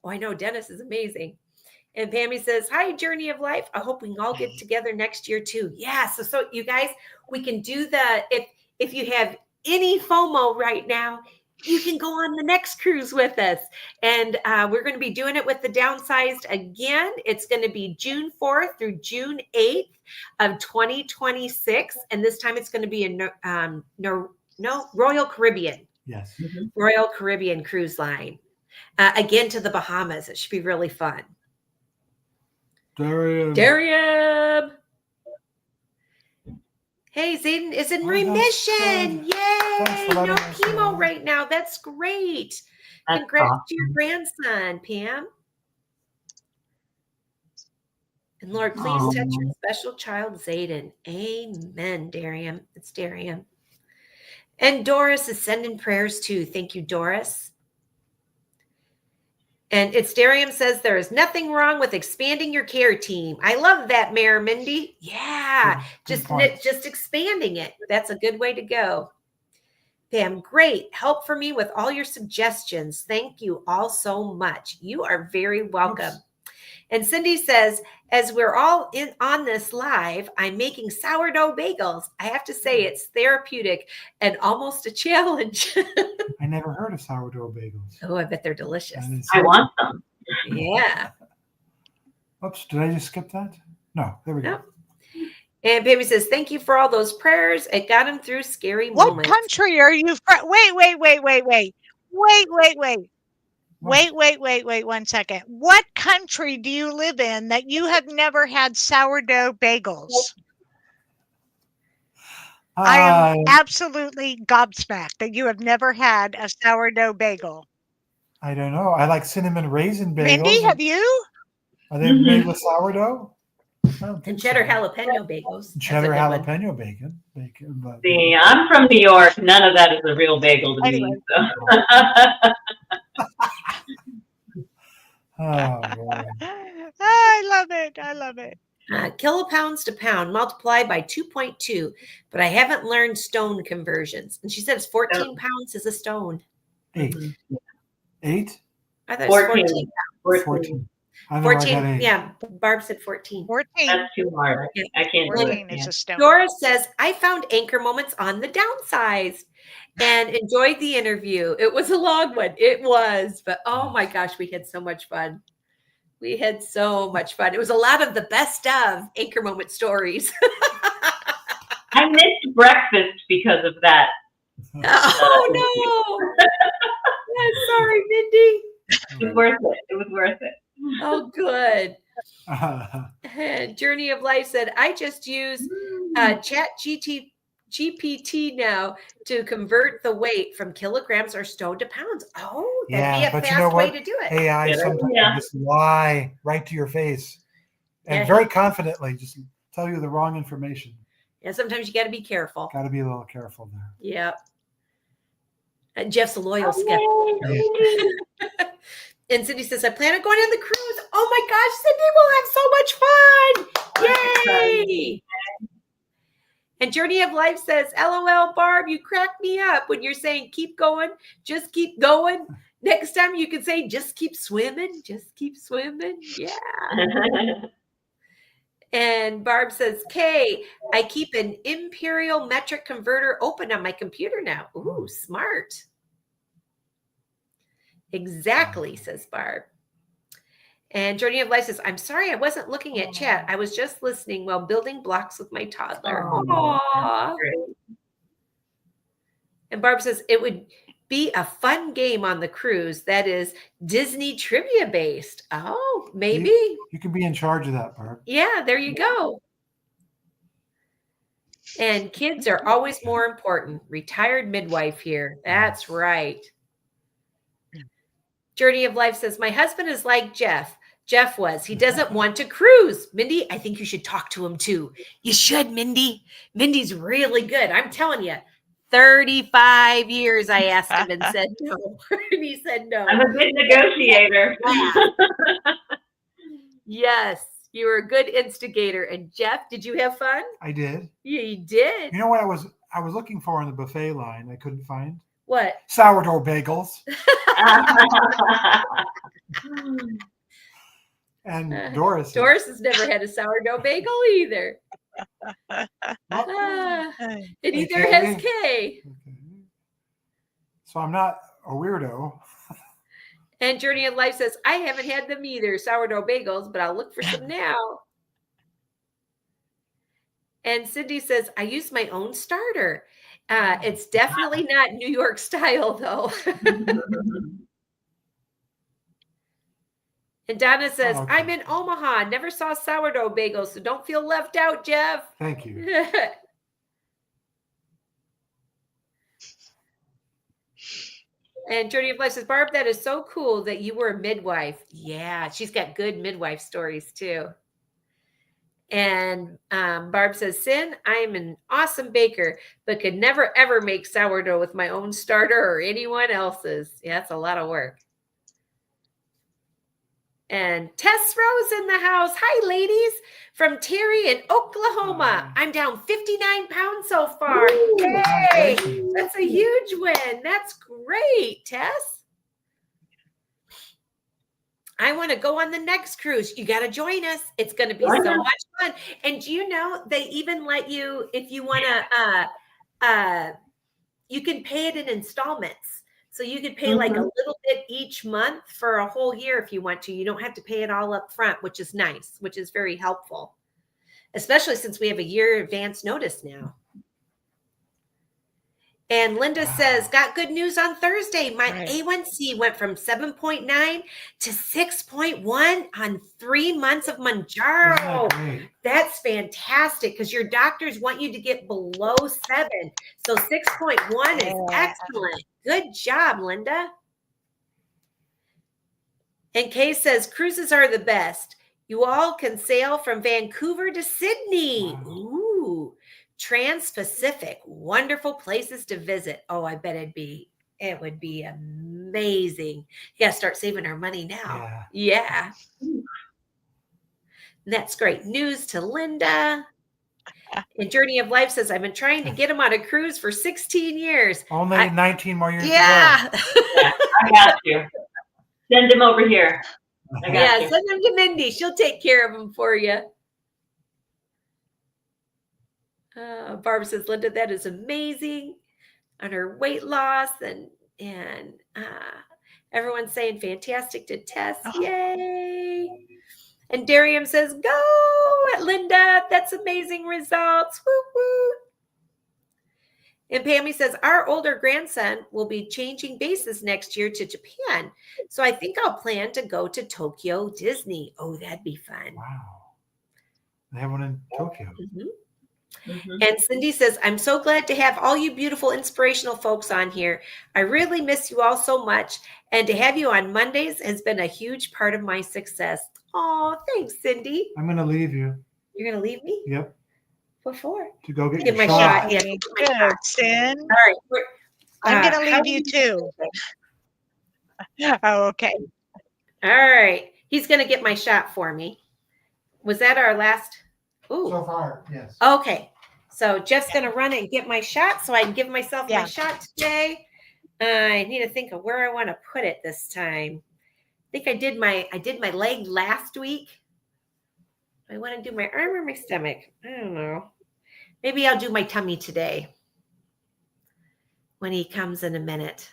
Speaker 1: Oh, I know Dennis is amazing. And Pammy says, hi, Journey of Life. I hope we can all get together next year too. Yeah, so you guys, we can do if you have any FOMO right now, you can go on the next cruise with us. And we're going to be doing it with the Downsized again. It's going to be June 4th through June 8th of 2026. And this time it's going to be in Royal Caribbean.
Speaker 2: Yes.
Speaker 1: Royal Caribbean Cruise Line. Again, to the Bahamas. It should be really fun. Darium. Hey, Zayden is in remission. Yay! No chemo right now. That's great. Congrats to your grandson, Pam. And Lord, please touch your special child, Zayden. Amen, Darium. It's Darium. And Doris is sending prayers too. Thank you, Doris. And it's Darium says there is nothing wrong with expanding your care team. I love that, Mayor Mindy. Yeah, just expanding it. That's a good way to go. Pam, great help for me with all your suggestions. Thank you all so much. You are very welcome. Oops. And Cindy says, as we're all on this live, I'm making sourdough bagels. I have to say it's therapeutic and almost a challenge.
Speaker 2: I never heard of sourdough bagels.
Speaker 1: Oh, I bet they're delicious.
Speaker 4: I want some.
Speaker 1: Yeah.
Speaker 2: Oops, did I just skip that? No, there we go.
Speaker 1: And Baby says, thank you for all those prayers. It got him through scary moments.
Speaker 3: What country are you from? Wait, 1 second. What country do you live in that you have never had sourdough bagels? I am absolutely gobsmacked that you have never had a sourdough bagel.
Speaker 2: I don't know. I like cinnamon raisin bagels.
Speaker 3: Mindy, have you?
Speaker 2: Are they made with sourdough?
Speaker 1: And cheddar jalapeno bagels.
Speaker 2: Cheddar jalapeno bacon.
Speaker 4: See, I'm from New York. None of that is a real bagel to me. So.
Speaker 2: Oh, boy.
Speaker 3: I love it.
Speaker 1: Kilopounds to pound multiplied by 2.2, but I haven't learned stone conversions. And she says 14 pounds is a stone.
Speaker 2: 8?
Speaker 1: I thought it was 14 pounds.
Speaker 2: 14.
Speaker 1: 14, yeah. Barb said 14.
Speaker 3: 14.
Speaker 4: That's too hard. I can't do
Speaker 3: 14
Speaker 4: it.
Speaker 3: is a stone.
Speaker 1: Doris says, I found anchor moments on the Downsized and enjoyed the interview. It was a long one. It was, but oh my gosh, we had so much fun. We had so much fun. It was a lot of the best of anchor moment stories.
Speaker 4: I missed breakfast because of that.
Speaker 1: Oh no. Yeah, sorry, Mindy.
Speaker 4: It was worth it. It was worth it.
Speaker 1: Oh, good. Journey of Life said, I just use Chat GPT now to convert the weight from kilograms or stone to pounds. Oh, that'd be a fast way to do it.
Speaker 2: AI sometimes just lie right to your face and very confidently just tell you the wrong information.
Speaker 1: Yeah, sometimes you got to be careful.
Speaker 2: Got to be a little careful there.
Speaker 1: Yeah. And Jeff's a loyal skeptic. And Cindy says, I plan on going on the cruise. Oh my gosh, Cindy, we'll have so much fun. Yay. And Journey of Life says, LOL, Barb, you crack me up when you're saying keep going, just keep going. Next time you can say just keep swimming, just keep swimming. Yeah. And Barb says, Kay, I keep an imperial metric converter open on my computer now. Ooh, smart. Exactly, says Barb. And Journey of Life says, I'm sorry I wasn't looking at chat. I was just listening while building blocks with my toddler. Aww. And Barb says, it would be a fun game on the cruise that is Disney trivia based. Oh, maybe.
Speaker 2: You can be in charge of that, Barb.
Speaker 1: Yeah, there you go. And kids are always more important. Retired midwife here. That's right. Journey of Life says, my husband is like Jeff. Jeff was. He doesn't want to cruise. Mindy, I think you should talk to him too. You should, Mindy. Mindy's really good. I'm telling you. 35 years I asked him and said no. And he said no.
Speaker 4: I'm a good negotiator.
Speaker 1: Yes. You were a good instigator. And Jeff, did you have fun?
Speaker 2: I did.
Speaker 1: Yeah, you did.
Speaker 2: You know what I was looking for in the buffet line? I couldn't find
Speaker 1: What?
Speaker 2: sourdough bagels. And Doris
Speaker 1: has never had a sourdough bagel either. And neither has Kay.
Speaker 2: Okay. So I'm not a weirdo.
Speaker 1: And Journey of Life says, I haven't had them either, sourdough bagels, but I'll look for some now. And Cindy says, I use my own starter. It's definitely not New York style, though. And Donna says,
Speaker 2: okay.
Speaker 1: I'm in Omaha. Never saw sourdough bagels, so don't feel left out, Jeff.
Speaker 2: Thank you.
Speaker 1: And Journey of Life says, Barb, that is so cool that you were a midwife. Yeah, she's got good midwife stories, too. And Barb says, Sin, I am an awesome baker, but could never, ever make sourdough with my own starter or anyone else's. Yeah, that's a lot of work. And Tess Rose in the house. Hi, ladies. From Terry in Oklahoma. I'm down 59 pounds so far. Yay! That's a huge win. That's great, Tess. I want to go on the next cruise. You got to join us. It's going to be so much fun. And do you know, they even let you, if you want to, you can pay it in installments. So you could pay like a little bit each month for a whole year if you want to. You don't have to pay it all up front, which is nice, which is very helpful, especially since we have a year advance notice now. And Linda says, got good news on Thursday. My A1C went from 7.9 to 6.1 on 3 months of Manjaro. That's fantastic because your doctors want you to get below 7. So 6.1 is excellent. Good job, Linda. And Kay says, cruises are the best. You all can sail from Vancouver to Sydney. Wow. Ooh. Trans-Pacific, wonderful places to visit. Oh, I bet it would be amazing. You gotta start saving our money now. Yeah. That's great news to Linda. And Journey of Life says, I've been trying to get him on a cruise for 16 years.
Speaker 2: Only 19 more years to go.
Speaker 4: Yeah, I got you. Send him over here. I got you.
Speaker 1: Send him to Mindy. She'll take care of him for you. Barb says, Linda, that is amazing on her weight loss. And everyone's saying fantastic to Tess. Yay. And Darium says, go, Linda. That's amazing results. Woo, woo. And Pammy says, our older grandson will be changing bases next year to Japan. So I think I'll plan to go to Tokyo Disney. Oh, that'd be fun.
Speaker 2: Wow. They have one in Tokyo.
Speaker 1: And Cindy says, I'm so glad to have all you beautiful, inspirational folks on here. I really miss you all so much. And to have you on Mondays has been a huge part of my success. Oh, thanks, Cindy.
Speaker 2: I'm going to leave you.
Speaker 1: You're going to leave me?
Speaker 2: Yep.
Speaker 1: What for?
Speaker 2: To go get
Speaker 1: your
Speaker 2: my
Speaker 1: shot.
Speaker 3: Yeah, good, Sin.
Speaker 1: All right.
Speaker 3: I'm going to leave you too. Oh, okay.
Speaker 1: All right. He's going to get my shot for me. Was that our last? Ooh.
Speaker 2: So far, yes.
Speaker 1: Okay. So Jeff's going to run and get my shot so I can give myself my shot today. I need to think of where I want to put it this time. I think I did my leg last week. I want to do my arm or my stomach. I don't know. Maybe I'll do my tummy today when he comes in a minute.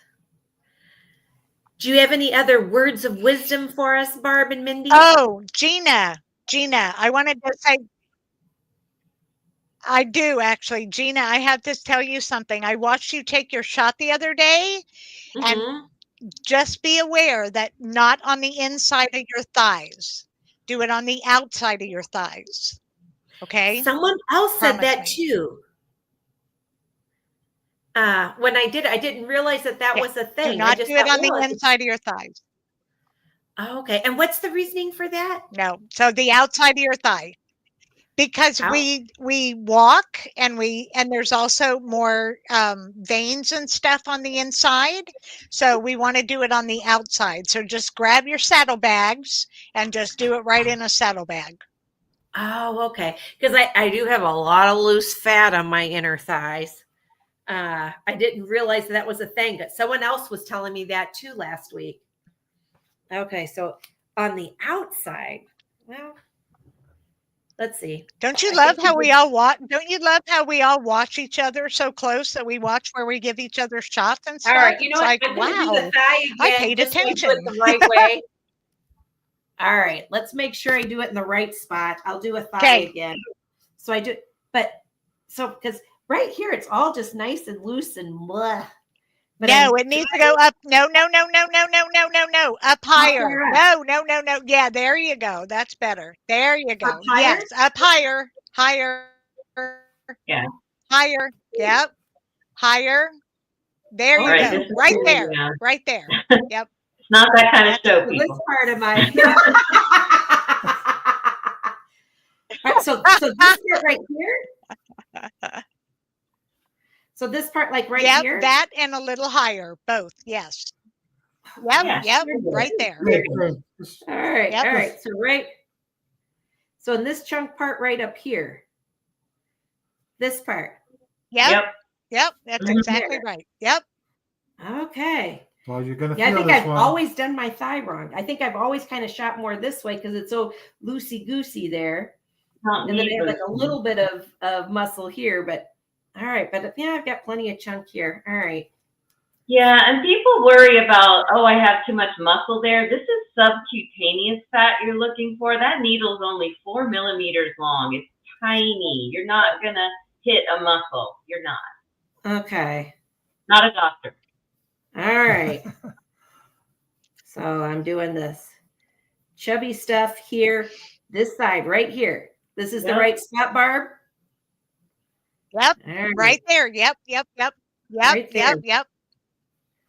Speaker 1: Do you have any other words of wisdom for us, Barb and Mindy?
Speaker 3: Oh, Gina, I wanted to say, I do actually. Gina, I have to tell you something. I watched you take your shot the other day, and just be aware that not on the inside of your thighs. Do it on the outside of your thighs. Okay?
Speaker 1: Someone else said that too. When I did, I didn't realize that was a thing.
Speaker 3: Do not do it on the inside of your thighs.
Speaker 1: Oh, okay. And what's the reasoning for that?
Speaker 3: No. So the outside of your thigh. Because we walk and there's also more veins and stuff on the inside. So we want to do it on the outside. So just grab your saddlebags and just do it right in a saddlebag.
Speaker 1: Oh, okay. Because I do have a lot of loose fat on my inner thighs. I didn't realize that was a thing, but someone else was telling me that too last week. Okay, so on the outside, well, let's see.
Speaker 3: Don't you
Speaker 1: I
Speaker 3: love
Speaker 1: think
Speaker 3: how
Speaker 1: we
Speaker 3: we all watch? Don't you love how we all watch each other so close that we watch where we give each other shots and
Speaker 1: All
Speaker 3: stuff?
Speaker 1: right, you know
Speaker 3: It's
Speaker 1: what?
Speaker 3: like,
Speaker 1: I'm going to do the
Speaker 3: wow,
Speaker 1: thigh
Speaker 3: I
Speaker 1: again,
Speaker 3: paid
Speaker 1: just so I do it
Speaker 3: attention.
Speaker 1: the right way. All right, let's make sure I do it in the right spot. I'll do a thigh
Speaker 3: Okay.
Speaker 1: again. So I do, but so because right here it's all just nice and loose and blah. But
Speaker 3: No, it needs to go up. No, no, no, no, no, no, no, no, no. Up higher.
Speaker 1: higher
Speaker 3: No, no, no, no. Yeah, there you go. That's better. There you go.
Speaker 1: higher?
Speaker 3: Yes, up higher. Higher.
Speaker 4: Yeah.
Speaker 3: Higher. Yep. Higher. There you
Speaker 4: All right,
Speaker 3: go.
Speaker 4: this is
Speaker 3: Right
Speaker 4: cool,
Speaker 3: there.
Speaker 4: yeah.
Speaker 3: Right there. Yep.
Speaker 4: It's not that kind of
Speaker 3: That's
Speaker 4: show,
Speaker 1: So this
Speaker 4: people.
Speaker 1: part of my. All right, so this part right here. So this part, like right
Speaker 3: Yep,
Speaker 1: here.
Speaker 3: that and a little higher. Both. Yes. Yep.
Speaker 4: Yeah,
Speaker 3: Yep.
Speaker 4: sure.
Speaker 3: Right there.
Speaker 2: Great, great.
Speaker 1: All right,
Speaker 3: Yep.
Speaker 1: all right. So right. So in this chunk part right up here. This part.
Speaker 3: Yep.
Speaker 4: Yep.
Speaker 3: Yep. That's
Speaker 4: Mhm.
Speaker 3: exactly right. Yep.
Speaker 1: Okay.
Speaker 2: Well, you're gonna
Speaker 1: Yeah, I
Speaker 2: feel
Speaker 1: think
Speaker 2: this
Speaker 1: I've
Speaker 2: one.
Speaker 1: always done my thigh wrong. I think I've always kind of shot more this way because it's so loosey goosey there.
Speaker 4: Not
Speaker 1: And then
Speaker 4: me,
Speaker 1: I have like
Speaker 4: but
Speaker 1: a little bit of muscle here, but all right. But yeah, I've got plenty of chunk here. All right.
Speaker 4: yeah, and people worry about, oh, I have too much muscle there. This is subcutaneous fat you're looking for. That needle's only 4 millimeters long. It's tiny. You're not gonna hit a muscle. You're not.
Speaker 1: Okay.
Speaker 4: Not a doctor.
Speaker 1: All right. So I'm doing this chubby stuff here, this side right here. This is the
Speaker 4: Yep.
Speaker 1: right spot, Barb?
Speaker 3: Yep.
Speaker 1: All
Speaker 3: Right there. Yep. Yep. Yep. Yep.
Speaker 1: Right there.
Speaker 3: Yep. Yep.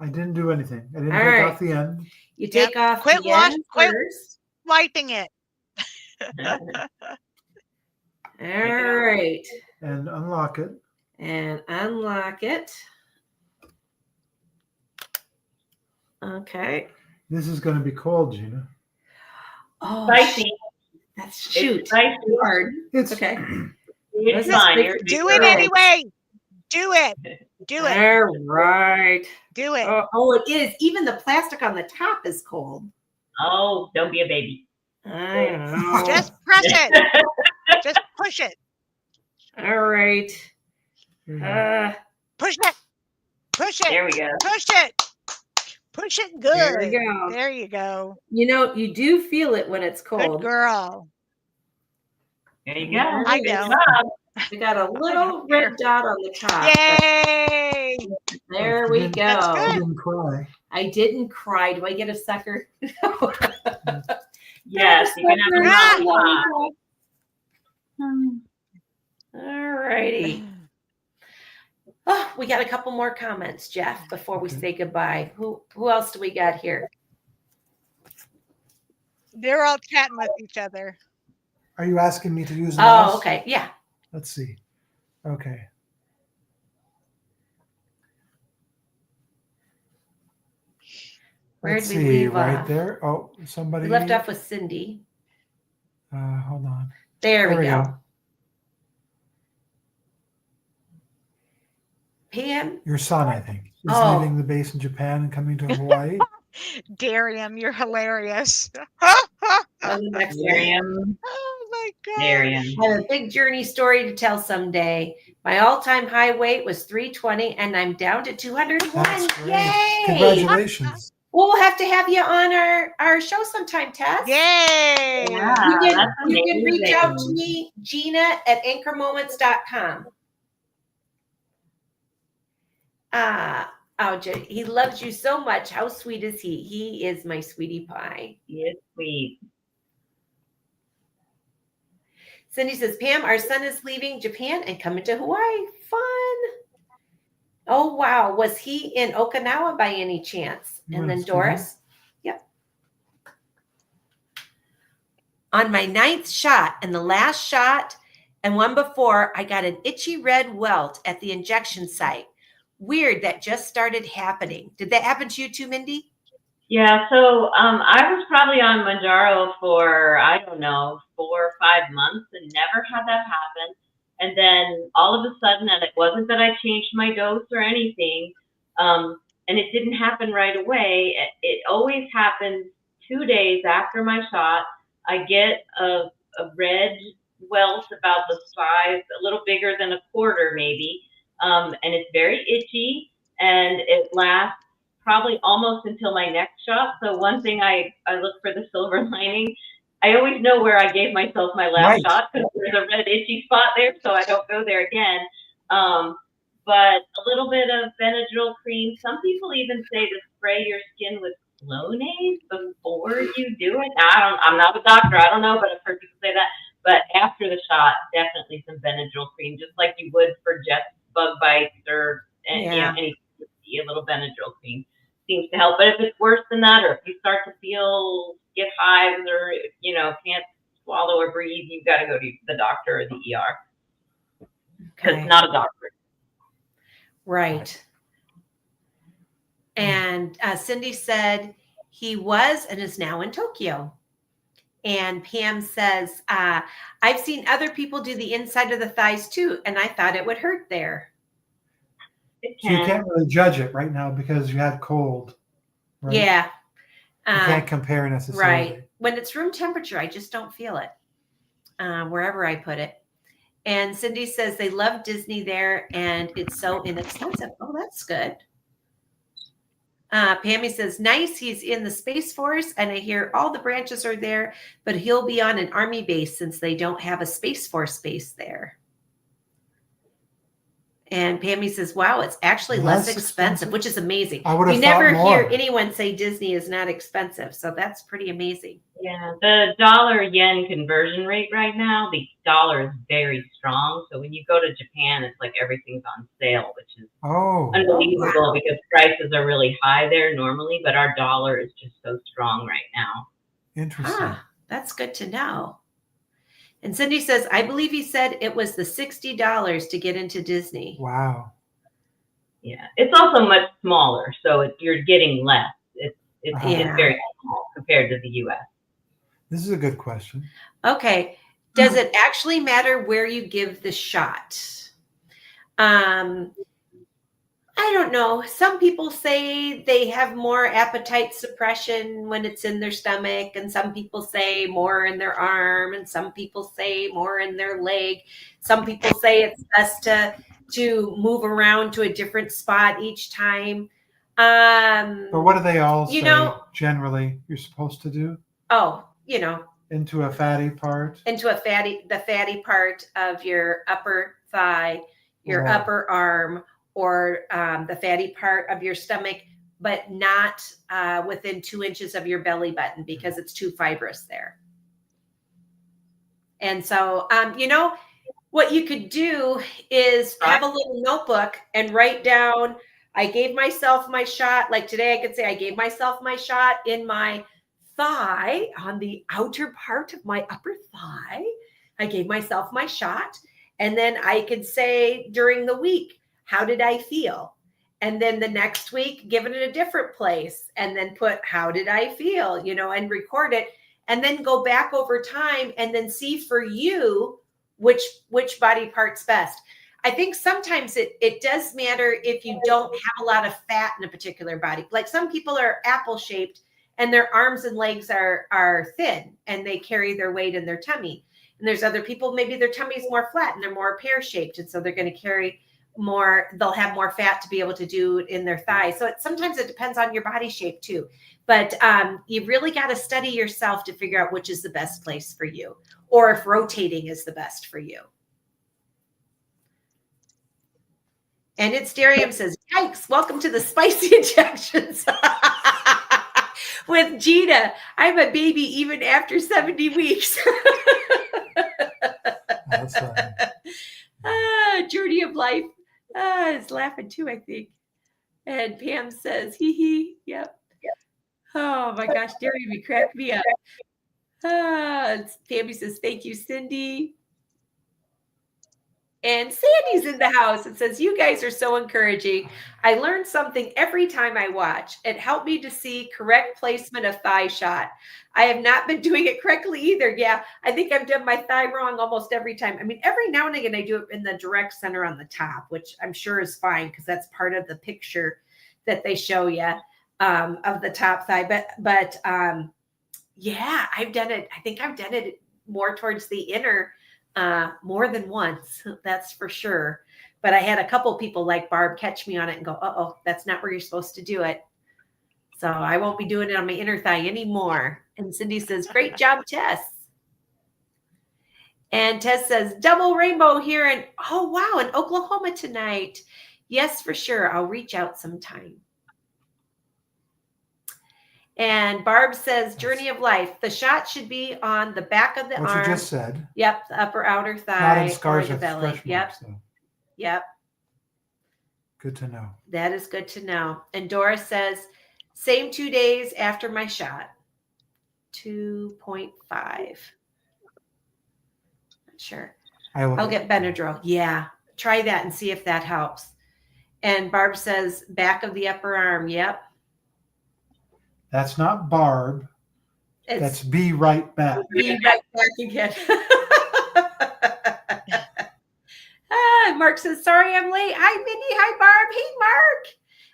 Speaker 2: I didn't do anything. I didn't
Speaker 1: All
Speaker 2: take
Speaker 1: right.
Speaker 2: off the end.
Speaker 1: You
Speaker 3: Yep.
Speaker 1: take off
Speaker 3: Quit
Speaker 1: the end
Speaker 3: quit
Speaker 1: first.
Speaker 3: wiping it.
Speaker 1: All right.
Speaker 2: And unlock it.
Speaker 1: And unlock it. Okay.
Speaker 2: This is going to be cold, Gina.
Speaker 1: Oh,
Speaker 4: Spicy.
Speaker 1: that's shoot.
Speaker 4: It's spicy.
Speaker 1: Hard.
Speaker 2: It's
Speaker 1: Okay.
Speaker 4: It's
Speaker 1: Let's
Speaker 4: fine.
Speaker 1: just
Speaker 4: You're
Speaker 3: Do
Speaker 4: good.
Speaker 3: it anyway. Do it. Do it.
Speaker 1: All right.
Speaker 3: Do it.
Speaker 1: Oh, it is. Even the plastic on the top is cold.
Speaker 4: Oh, don't be a baby.
Speaker 1: I know.
Speaker 3: Just press it. Just push it.
Speaker 1: All right.
Speaker 3: Push it. Push it.
Speaker 4: There we go.
Speaker 3: Push it. Push it good.
Speaker 1: There we go.
Speaker 3: There you go.
Speaker 1: You know, you do feel it when it's
Speaker 3: Good
Speaker 1: cold.
Speaker 3: girl.
Speaker 4: There you go.
Speaker 3: I
Speaker 4: Good
Speaker 3: know.
Speaker 4: job.
Speaker 1: We got a little red dot on the top.
Speaker 3: Yay.
Speaker 1: There we
Speaker 3: That's
Speaker 1: go.
Speaker 2: I
Speaker 3: good.
Speaker 2: didn't cry.
Speaker 1: I didn't cry. Do I get a sucker?
Speaker 4: Yes, you can have a
Speaker 3: Ah.
Speaker 4: lollipop.
Speaker 1: All righty. Oh, we got a couple more comments, Jeff, before we say goodbye. Who else do we got here?
Speaker 3: They're all chatting with each other.
Speaker 2: Are you asking me to use the mouse?
Speaker 1: Oh, okay. Yeah.
Speaker 2: Let's see. Okay.
Speaker 1: Where
Speaker 2: Let's
Speaker 1: did we
Speaker 2: see,
Speaker 1: leave
Speaker 2: right
Speaker 1: off?
Speaker 2: there. Oh, somebody.
Speaker 1: We left off with Cindy.
Speaker 2: Hold on.
Speaker 1: There we go.
Speaker 2: go.
Speaker 1: Pam?
Speaker 2: Your son, I think, is
Speaker 1: Oh.
Speaker 2: leaving the base in Japan and coming to Hawaii.
Speaker 3: Darian, you're hilarious.
Speaker 1: On the next one.
Speaker 4: Miriam.
Speaker 3: Oh my God.
Speaker 4: Miriam.
Speaker 1: I have a big journey story to tell someday. My all-time high weight was 320 and I'm down to 201.
Speaker 2: That's great.
Speaker 1: Yay!
Speaker 2: Congratulations.
Speaker 1: Well, we'll have to have you on our show sometime, Tess.
Speaker 3: Yay.
Speaker 4: Yeah.
Speaker 1: You can,
Speaker 4: that's
Speaker 1: you can reach out to
Speaker 4: amazing.
Speaker 1: me, Gina at anchormoments.com. He loves you so much. How sweet is he? He is my sweetie pie.
Speaker 4: He is sweet.
Speaker 1: Cindy says, Pam, our son is leaving Japan and coming to Hawaii. Fun. Oh, wow. Was he in Okinawa by any chance? And then
Speaker 2: Yes,
Speaker 1: Doris? Yep. On my 9th shot and the last shot and one before, I got an itchy red welt at the injection site. Weird, that just started happening. Did that happen to you too, Mindy?
Speaker 4: Yeah, so I was probably on Manjaro for, I don't know, 4 or 5 months and never had that happen. And then all of a sudden, and it wasn't that I changed my dose or anything, and it didn't happen right away. It always happens 2 days after my shot. I get a red welt about the size, a little bigger than a quarter maybe, and it's very itchy, and it lasts probably almost until my next shot. So one thing I look for the silver lining. I always know where I gave myself my last
Speaker 2: Right.
Speaker 4: shot because there's a red itchy spot there, so I don't go there again. But a little bit of Benadryl cream. Some people even say to spray your skin with Flonase before you do it. Now, I'm not a doctor. I don't know, but I've heard people say that. But after the shot, definitely some Benadryl cream, just like you would for just bug bites or any a little Benadryl cream seems to help. But if it's worse than that, or if you start to get hives, or can't swallow or breathe, you've got to go to the doctor or the ER. Because not a doctor.
Speaker 1: Right. And Cindy said he was and is now in Tokyo. And Pam says, I've seen other people do the inside of the thighs too, and I thought it would hurt there.
Speaker 2: So you can't really judge it right now because you had cold. Right?
Speaker 1: Yeah.
Speaker 2: You can't compare necessarily.
Speaker 1: Right. When it's room temperature, I just don't feel it wherever I put it. And Cindy says they love Disney there and it's so inexpensive. Oh, that's good. Pammy says, nice. He's in the Space Force and I hear all the branches are there, but he'll be on an Army base since they don't have a Space Force base there. And Pammy says, wow, it's actually less expensive, which is amazing.
Speaker 2: I would have
Speaker 1: you never
Speaker 2: more.
Speaker 1: hear anyone say Disney is not expensive. So that's pretty amazing.
Speaker 4: Yeah, the dollar-yen conversion rate right now, the dollar is very strong. So when you go to Japan, it's like everything's on sale, which is unbelievable because prices are really high there normally, but our dollar is just so strong right now.
Speaker 2: Interesting.
Speaker 1: That's good to know. And Cindy says, I believe he said it was the $60 to get into Disney.
Speaker 2: Wow.
Speaker 4: Yeah, it's also much smaller, so you're getting less. It's very small compared to the U.S.
Speaker 2: This is a good question.
Speaker 1: Okay. Does it actually matter where you give the shot? I don't know. Some people say they have more appetite suppression when it's in their stomach, and some people say more in their arm, and some people say more in their leg. Some people say it's best to move around to a different spot each time.
Speaker 2: But what do they all say generally you're supposed to do? Into a fatty part.
Speaker 1: Into the fatty part of your upper thigh, your upper arm, or the fatty part of your stomach, but not within 2 inches of your belly button because it's too fibrous there. And so, what you could do is have a little notebook and write down, I gave myself my shot. Like today I could say I gave myself my shot in my thigh, on the outer part of my upper thigh. I gave myself my shot. And then I could say during the week, how did I feel? And then the next week, give it in a different place and then put, how did I feel? And record it and then go back over time and then see for you which body part's best. I think sometimes it does matter if you don't have a lot of fat in a particular body. Like some people are apple shaped and their arms and legs are thin and they carry their weight in their tummy. And there's other people, maybe their tummy is more flat and they're more pear shaped. And so they're going to carry more, they'll have more fat to be able to do it in their thighs. So sometimes it depends on your body shape too. But you really got to study yourself to figure out which is the best place for you, or if rotating is the best for you. And it's Darium says, yikes, welcome to the spicy injections. With Gina, I'm a baby even after 70 weeks.
Speaker 2: That's right.
Speaker 1: Journey of life is laughing too, I think. And Pam says, hee hee, yep. Oh my gosh, Darium, you cracked me up. Tammy says, thank you, Cindy. And Sandy's in the house. It says, you guys are so encouraging. I learned something every time I watch. It helped me to see correct placement of thigh shot. I have not been doing it correctly either. Yeah, I think I've done my thigh wrong almost every time. I mean, every now and again, I do it in the direct center on the top, which I'm sure is fine because that's part of the picture that they show you of the top thigh. But yeah, I've done it. I think I've done it more towards the inner more than once, that's for sure. But I had a couple people like Barb catch me on it and go, uh-oh, that's not where you're supposed to do it. So I won't be doing it on my inner thigh anymore. And Cindy says, great job, Tess. And Tess says, double rainbow here. And oh, wow, in Oklahoma tonight. Yes, for sure. I'll reach out sometime. And Barb says, journey of life. The shot should be on the back of the arm.
Speaker 2: What you just said.
Speaker 1: Yep, the upper outer thigh.
Speaker 2: Not in scars
Speaker 1: or
Speaker 2: of
Speaker 1: the belly.
Speaker 2: stretch
Speaker 1: Yep.
Speaker 2: marks, though.
Speaker 1: Yep.
Speaker 2: Good to know.
Speaker 1: That is good to know. And Doris says, same 2 days after my shot. 2.5. Not sure. I'll get Benadryl. Yeah. Try that and see if that helps. And Barb says, back of the upper arm. Yep.
Speaker 2: That's not Barb. That's be right back.
Speaker 1: Be right back again. Mark says, sorry I'm late. Hi, Mindy. Hi, Barb. Hey, Mark.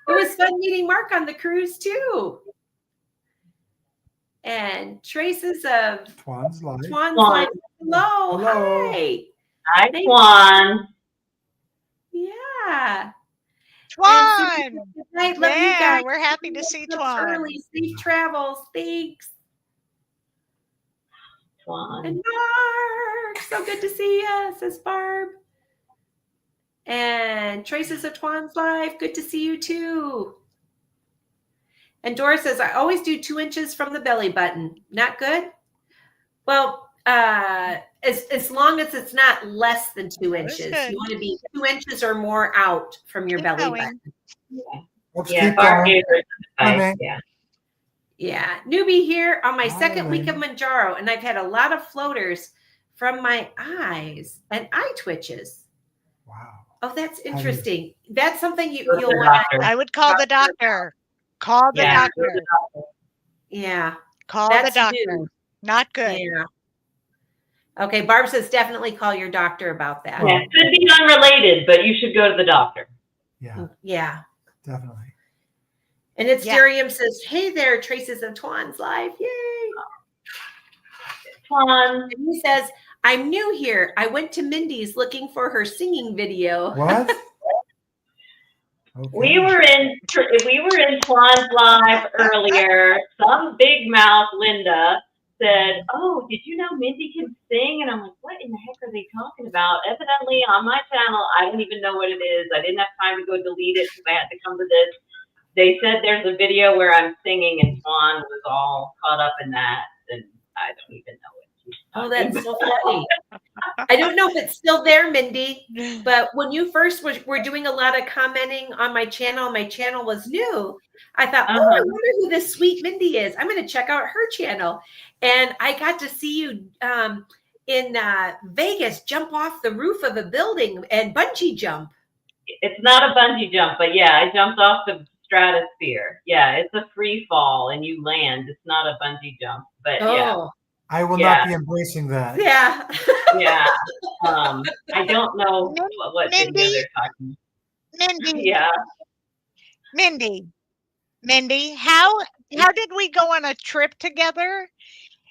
Speaker 1: It was fun meeting Mark on the cruise, too. And traces of
Speaker 2: Twan's life.
Speaker 1: Hello.
Speaker 2: Hello.
Speaker 1: Hi.
Speaker 4: Hi, Twan.
Speaker 1: Yeah.
Speaker 3: Twan.
Speaker 1: Good night. Love you
Speaker 3: Yeah,
Speaker 1: guys.
Speaker 3: we're happy to see Twan.
Speaker 1: Early. Safe travels. Thanks.
Speaker 4: Twan.
Speaker 1: And Mark. So good to see you, says Barb. And Traces of Twan's life. Good to see you too. And Dora says, I always do 2 inches from the belly button. Not good? Well, as long as it's not less than 2 inches. You want to be 2 inches or more out from your belly button.
Speaker 4: Yeah, Barb gave her advice.
Speaker 2: Yeah.
Speaker 1: Yeah. Newbie here on my second week of Manjaro, and I've had a lot of floaters from my eyes and eye twitches.
Speaker 2: Wow.
Speaker 1: Oh, that's interesting. That's something you'll want to.
Speaker 3: I would call the doctor. Call the doctor.
Speaker 1: Yeah.
Speaker 3: Call the doctor. New. Not good.
Speaker 1: Yeah. Okay. Barb says definitely call your doctor about that.
Speaker 4: Yeah. It could be unrelated, but you should go to the doctor.
Speaker 2: Yeah.
Speaker 1: Yeah.
Speaker 2: Definitely.
Speaker 1: And it's Darium says, hey there, Traces of Twan's life. Yay.
Speaker 4: Twan.
Speaker 1: And he says, I'm new here. I went to Mindy's looking for her singing video.
Speaker 2: What?
Speaker 4: Okay. We were in Twan's live earlier. Some big mouth Linda said, "Oh, did you know Mindy can sing?" And I'm like, "What in the heck are they talking about?" Evidently, on my channel, I don't even know what it is. I didn't have time to go delete it because I had to come to this. They said there's a video where I'm singing, and Twan was all caught up in that, and I don't even know it.
Speaker 1: Oh, that's so funny. I don't know if it's still there, Mindy, but when you first were doing a lot of commenting on my channel was new. I thought, oh, I wonder who this sweet Mindy is. I'm going to check out her channel. And I got to see you in Vegas jump off the roof of a building and bungee jump.
Speaker 4: It's not a bungee jump, but yeah, I jumped off the stratosphere. Yeah, it's a free fall and you land. It's not a bungee jump, but yeah.
Speaker 2: I will not be embracing that.
Speaker 1: Yeah.
Speaker 4: Yeah. I don't know what video they're talking about.
Speaker 3: Mindy.
Speaker 4: Yeah.
Speaker 3: Mindy, how did we go on a trip together?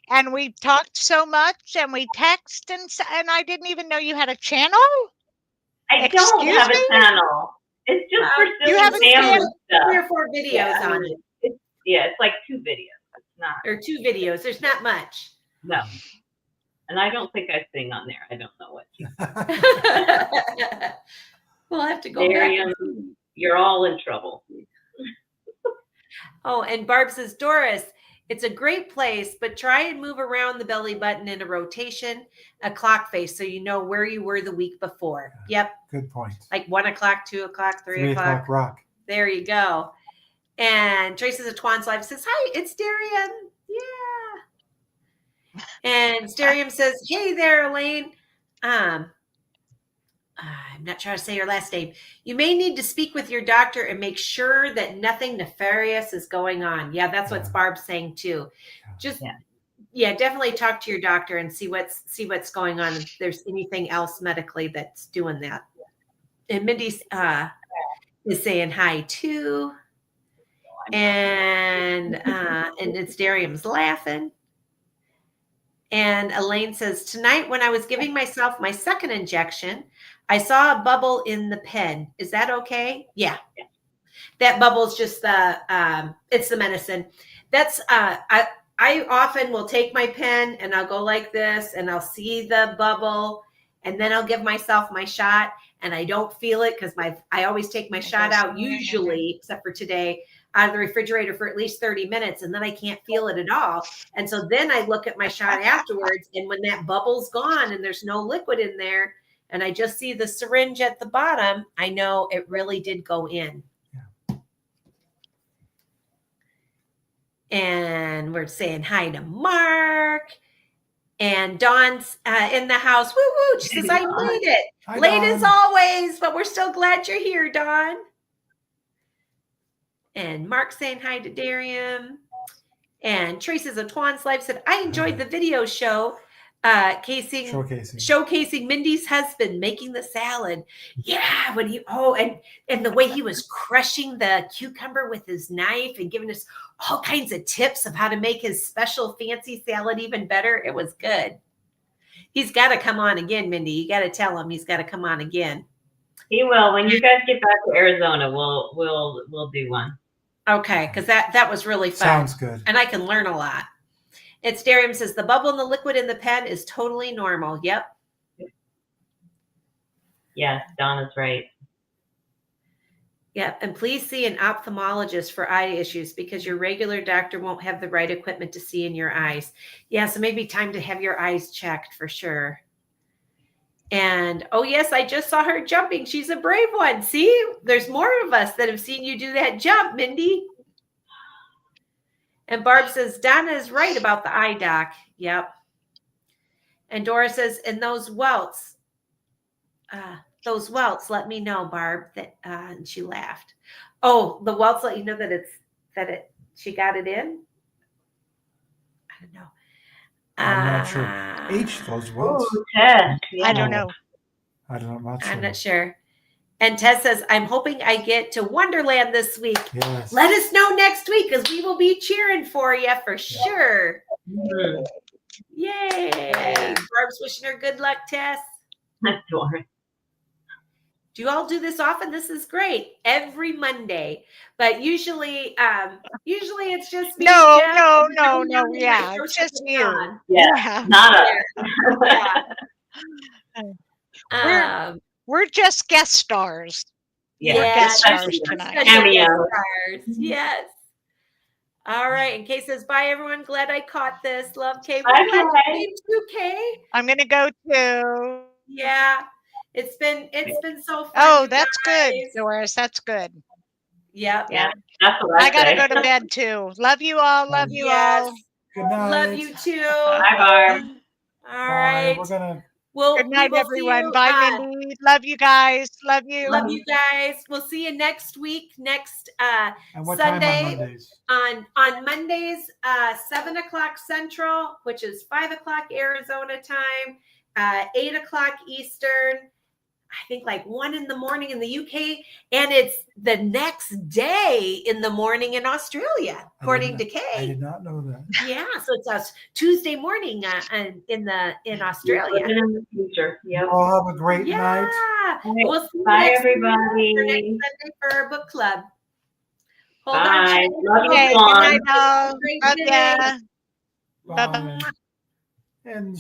Speaker 3: And we talked so much and we text and I didn't even know you had a channel?
Speaker 4: I don't have a channel. It's just for silly family stuff.
Speaker 1: 3 or 4 videos on it.
Speaker 4: It's like 2 videos. It's not.
Speaker 1: Or 2 videos. There's not much.
Speaker 4: No. And I don't think I sing on there. I don't know what you
Speaker 1: We'll have to go back.
Speaker 4: You're all in trouble.
Speaker 1: Oh, and Barb says, Doris, it's a great place, but try and move around the belly button in a rotation, a clock face, so you know where you were the week before. Yep.
Speaker 2: Good point.
Speaker 1: Like 1 o'clock, 2 o'clock, 3 o'clock.
Speaker 2: 3 o'clock rock.
Speaker 1: There you go. And Traces of Twan's life says, hi, it's Darian. Yeah. And Darian says, hey there, Elaine. I'm not trying to say your last name. You may need to speak with your doctor and make sure that nothing nefarious is going on. Yeah, that's what Barb's saying too. Just definitely talk to your doctor and see what's going on. If there's anything else medically that's doing that. And Mindy is saying hi too. And it's Darium's laughing. And Elaine says, tonight when I was giving myself my second injection, I saw a bubble in the pen. Is that okay? Yeah. That bubble's just it's the medicine. That's, I often will take my pen and I'll go like this and I'll see the bubble and then I'll give myself my shot and I don't feel it because I always take my shot out usually, except for today, out of the refrigerator for at least 30 minutes and then I can't feel it at all. And so then I look at my shot afterwards and when that bubble's gone and there's no liquid in there and I just see the syringe at the bottom, I know it really did go in. Yeah. And we're saying hi to Mark. And Dawn's in the house. Woo woo. She says, I made it. Hi, late Dawn. As always, but we're still glad you're here, Dawn. And Mark saying hi to Darium. And Tracy's Antoine's Life said, I enjoyed the video show showcasing Mindy's husband making the salad. Yeah, when and the way he was crushing the cucumber with his knife and giving us all kinds of tips of how to make his special fancy salad even better. It was good. He's got to come on again, Mindy. You got to tell him he's got to come on again.
Speaker 4: He will. When you guys get back to Arizona, we'll do one.
Speaker 1: Okay, because that was really fun.
Speaker 2: Sounds good.
Speaker 1: And I can learn a lot. It's Darium says the bubble in the liquid in the pen is totally normal. Yep.
Speaker 4: Yes, Donna's right.
Speaker 1: Yep. And please see an ophthalmologist for eye issues because your regular doctor won't have the right equipment to see in your eyes. Yeah, so maybe time to have your eyes checked for sure. And oh yes, I just saw her jumping. She's a brave one. See, there's more of us that have seen you do that jump, Mindy. And Barb says, Donna is right about the eye doc. Yep. And Dora says, and those welts, let me know, Barb. That and she laughed. Oh, the welts let you know that she got it in? I don't know.
Speaker 2: I'm not sure. Those welts.
Speaker 4: Ooh, Tess. Yeah.
Speaker 3: I don't know.
Speaker 2: I'm not sure.
Speaker 1: I'm not sure. And Tess says, I'm hoping I get to Wonderland this week.
Speaker 2: Yes.
Speaker 1: Let us know next week because we will be cheering for you for sure.
Speaker 4: Mm-hmm.
Speaker 1: Yay. Barb's wishing her good luck, Tess.
Speaker 4: Dora.
Speaker 1: Do you all do this often? This is great. Every Monday. But usually it's just me.
Speaker 3: No.
Speaker 1: Yeah.
Speaker 3: It's just you.
Speaker 4: Yeah. Not
Speaker 3: us. We're just guest stars.
Speaker 4: Yeah.
Speaker 3: Guest stars tonight.
Speaker 4: Cameo.
Speaker 1: Yes. All right. And Kay says, bye, everyone. Glad I caught this. Love, Kay.
Speaker 4: Bye, Kay.
Speaker 1: Too, Kay.
Speaker 3: I'm going to go too.
Speaker 1: Yeah. It's been so fun.
Speaker 3: Oh, that's good, Doris. That's good.
Speaker 1: Yep.
Speaker 4: Yeah. That's what I
Speaker 3: got to go to bed too. Love you all. Love you all.
Speaker 2: Good night.
Speaker 1: Love you too.
Speaker 4: Bye, Barb.
Speaker 1: All right.
Speaker 2: We're going to.
Speaker 3: Good night, everyone. Bye, Mindy. Love you guys. Love you.
Speaker 1: Love you guys. We'll see you next week, next
Speaker 2: and what
Speaker 1: Sunday.
Speaker 2: Time on Mondays?
Speaker 1: On Mondays, 7 o'clock Central, which is 5 o'clock Arizona time, 8 o'clock Eastern. I think like 1 in the morning in the UK, and it's the next day in the morning in Australia, according to Kay.
Speaker 2: I did not know that.
Speaker 1: Yeah, so it's us Tuesday morning in Australia.
Speaker 4: In the future. Yep.
Speaker 2: All have a great night.
Speaker 1: We'll see you
Speaker 4: Bye,
Speaker 1: next
Speaker 4: everybody.
Speaker 1: next Sunday for our book club. Hold
Speaker 4: Bye.
Speaker 1: on.
Speaker 4: Love you,
Speaker 3: Okay,
Speaker 4: Dawn.
Speaker 3: good night, all. Love ya.
Speaker 2: Bye.
Speaker 3: Bye-bye.
Speaker 2: And